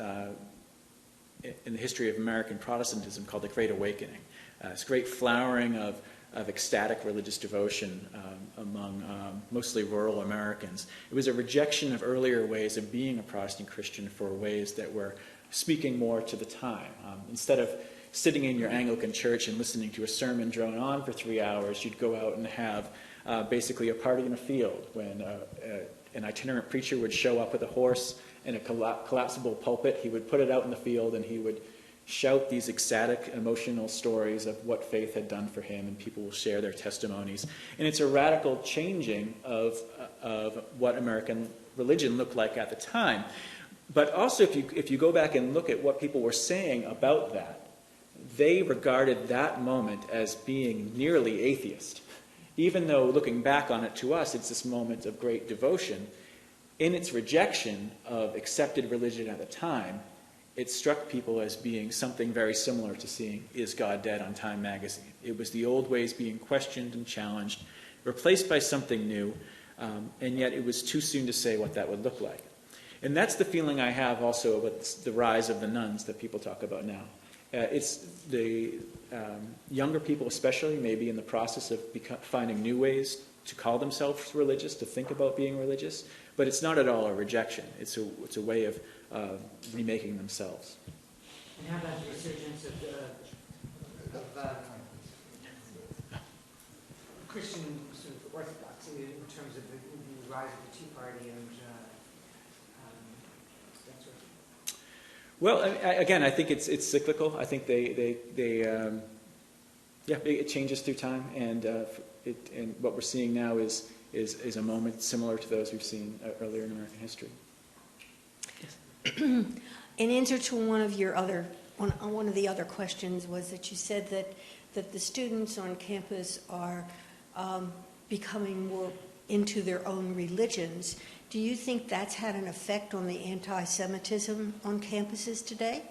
in the history of American Protestantism called the Great Awakening. This great flowering of ecstatic religious devotion among mostly rural Americans. It was a rejection of earlier ways of being a Protestant Christian for ways that were speaking more to the time. Instead of sitting in your Anglican church and listening to a sermon drone on for 3 hours, you'd go out and have basically a party in a field when an itinerant preacher would show up with a horse and a collapsible pulpit. He would put it out in the field and he would shout these ecstatic, emotional stories of what faith had done for him, and people will share their testimonies. And it's a radical changing of what American religion looked like at the time. But also, if you go back and look at what people were saying about that, they regarded that moment as being nearly atheist. Even though, looking back on it to us, it's this moment of great devotion, in its rejection of accepted religion at the time, it struck people as being something very similar to seeing Is God Dead on Time magazine. It was the old ways being questioned and challenged, replaced by something new, and yet it was too soon to say what that would look like. And that's the feeling I have also about the rise of the nuns that people talk about now. It's the younger people especially may be in the process of finding new ways to call themselves religious, to think about being religious, but it's not at all a rejection. It's a way of remaking themselves. And how about the resurgence of Christian sort of orthodoxy in terms of the rise of the Tea Party and that sort of thing? Well, again, I think it's cyclical. I think it changes through time, and what we're seeing now is a moment similar to those we've seen earlier in American history. Yes. In answer to one of the other questions was that you said that the students on campus are becoming more into their own religions. Do you think that's had an effect on the anti-Semitism on campuses today?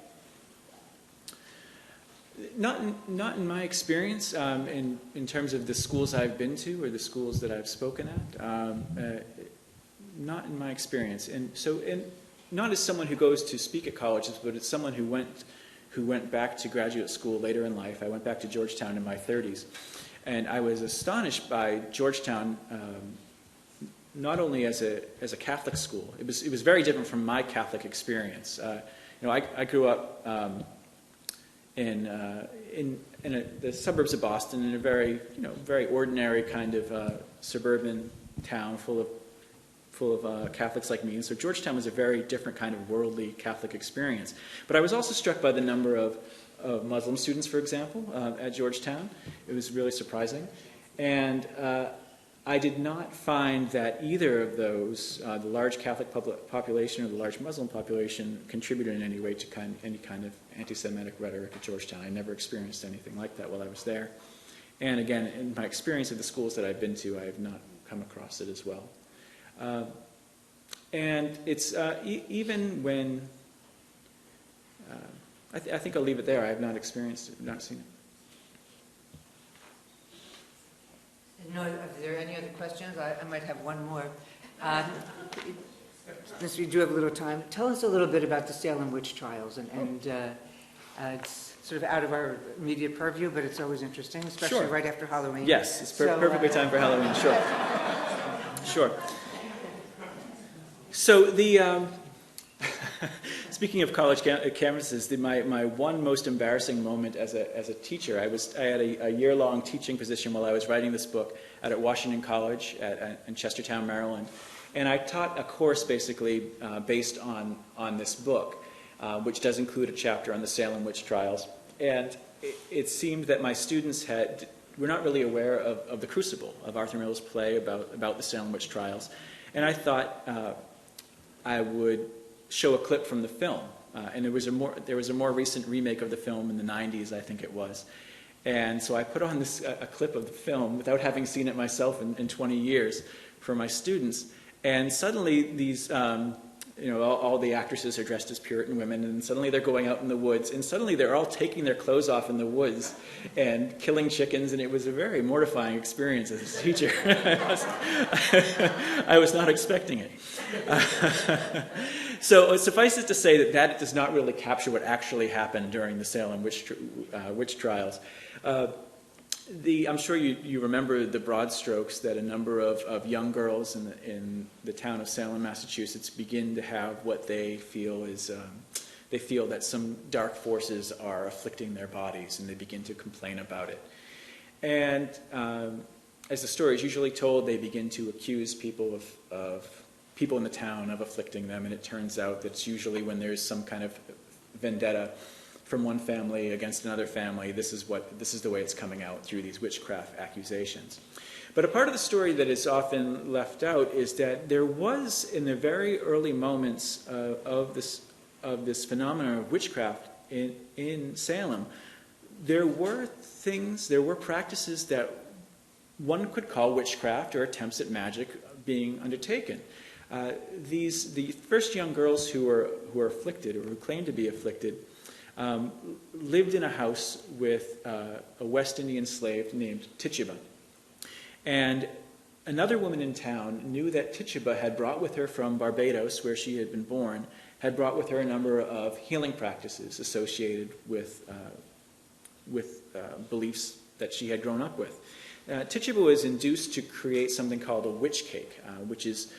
Not in my experience. In terms of the schools I've been to or the schools that I've spoken at, not in my experience. And not as someone who goes to speak at colleges, but as someone who went back to graduate school later in life. I went back to Georgetown in my 30s, and I was astonished by Georgetown. Not only as a Catholic school, it was very different from my Catholic experience. I grew up in the suburbs of Boston, in a very, very ordinary kind of suburban town full of Catholics like me. And so Georgetown was a very different kind of worldly Catholic experience. But I was also struck by the number of Muslim students, for example, at Georgetown. It was really surprising. And I did not find that either of those, the large Catholic population or the large Muslim population, contributed in any way to any kind of anti-Semitic rhetoric at Georgetown. I never experienced anything like that while I was there. And again, in my experience at the schools that I've been to, I have not come across it as well. And it's even when, I think I'll leave it there. I have not experienced it, not seen it. No, are there any other questions? I might have one more. Since we do have a little time, tell us a little bit about the Salem witch trials. And it's sort of out of our immediate purview, but it's always interesting, especially right after Halloween. Yes, it's perfectly timed for Halloween, sure. Sure. So the speaking of college campuses, my one most embarrassing moment as a teacher, I had a year-long teaching position while I was writing this book at Washington College in Chestertown, Maryland, and I taught a course basically based on this book, which does include a chapter on the Salem witch trials, and it seemed that my students were not really aware of The Crucible, of Arthur Miller's play about the Salem witch trials, and I thought I would show a clip from the film, and there was a more recent remake of the film in the 90s, I think it was, and so I put on a clip of the film without having seen it myself in 20 years for my students, and suddenly these all the actresses are dressed as Puritan women, and suddenly they're going out in the woods, and suddenly they're all taking their clothes off in the woods and killing chickens, and it was a very mortifying experience as a teacher. I was not expecting it. So suffice it to say that does not really capture what actually happened during the Salem witch trials. I'm sure you remember the broad strokes that a number of young girls in the town of Salem, Massachusetts, begin to have what they feel is they feel that some dark forces are afflicting their bodies, and they begin to complain about it. And as the story is usually told, they begin to accuse people of people in the town of afflicting them, and it turns out that it's usually when there's some kind of vendetta from one family against another family. This is the way it's coming out through these witchcraft accusations. But a part of the story that is often left out is that there was, in the very early moments of this phenomenon of witchcraft in Salem, there were practices that one could call witchcraft or attempts at magic being undertaken. The first young girls who were afflicted, or who claimed to be afflicted, lived in a house with a West Indian slave named Tituba. And another woman in town knew that Tituba had brought with her from Barbados, where she had been born, had brought with her a number of healing practices associated with beliefs that she had grown up with. Tituba was induced to create something called a witch cake, which is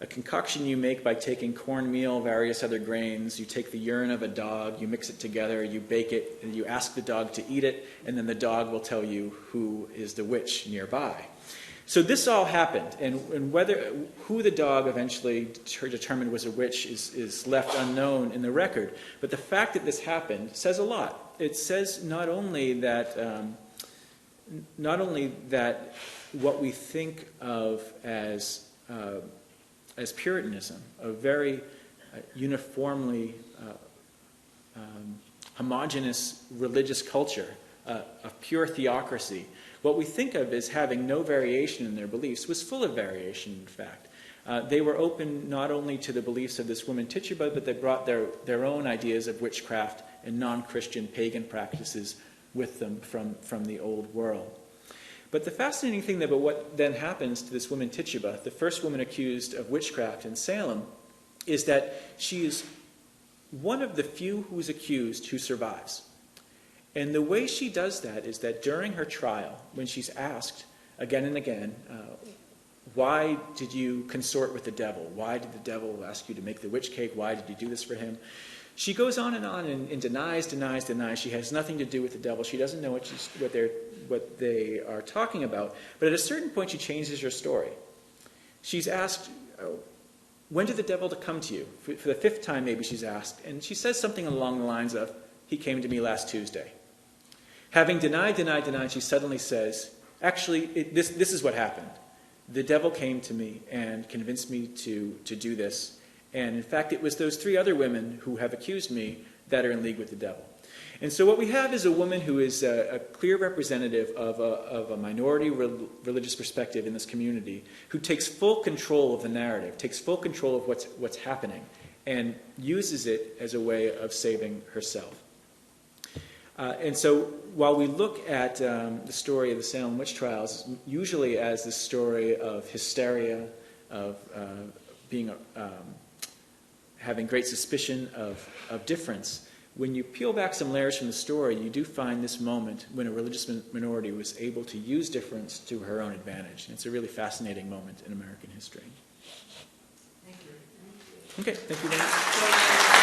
a concoction you make by taking cornmeal, various other grains. You take the urine of a dog, you mix it together, you bake it, and you ask the dog to eat it, and then the dog will tell you who is the witch nearby. So this all happened, and who the dog eventually determined was a witch is left unknown in the record. But the fact that this happened says a lot. It says not only that what we think of as Puritanism, a very uniformly homogeneous religious culture, of pure theocracy, what we think of as having no variation in their beliefs was full of variation, in fact. They were open not only to the beliefs of this woman Tituba, but they brought their own ideas of witchcraft and non-Christian pagan practices with them from the old world. But the fascinating thing about what then happens to this woman Tituba, the first woman accused of witchcraft in Salem, is that she is one of the few who's accused who survives. And the way she does that is that during her trial, when she's asked again and again, why did you consort with the devil? Why did the devil ask you to make the witch cake? Why did you do this for him? She goes on and denies. She has nothing to do with the devil. She doesn't know what they are talking about. But at a certain point, she changes her story. She's asked, when did the devil come to you? For the fifth time, maybe she's asked. And she says something along the lines of, he came to me last Tuesday. Having denied, she suddenly says, actually, this is what happened. The devil came to me and convinced me to do this. And in fact, it was those three other women who have accused me that are in league with the devil. And so what we have is a woman who is a clear representative of a minority religious perspective in this community, who takes full control of the narrative, takes full control of what's happening, and uses it as a way of saving herself. And so while we look at the story of the Salem witch trials, usually as the story of hysteria, of having great suspicion of difference, when you peel back some layers from the story, you do find this moment when a religious minority was able to use difference to her own advantage. And it's a really fascinating moment in American history. Thank you. Okay, thank you very much.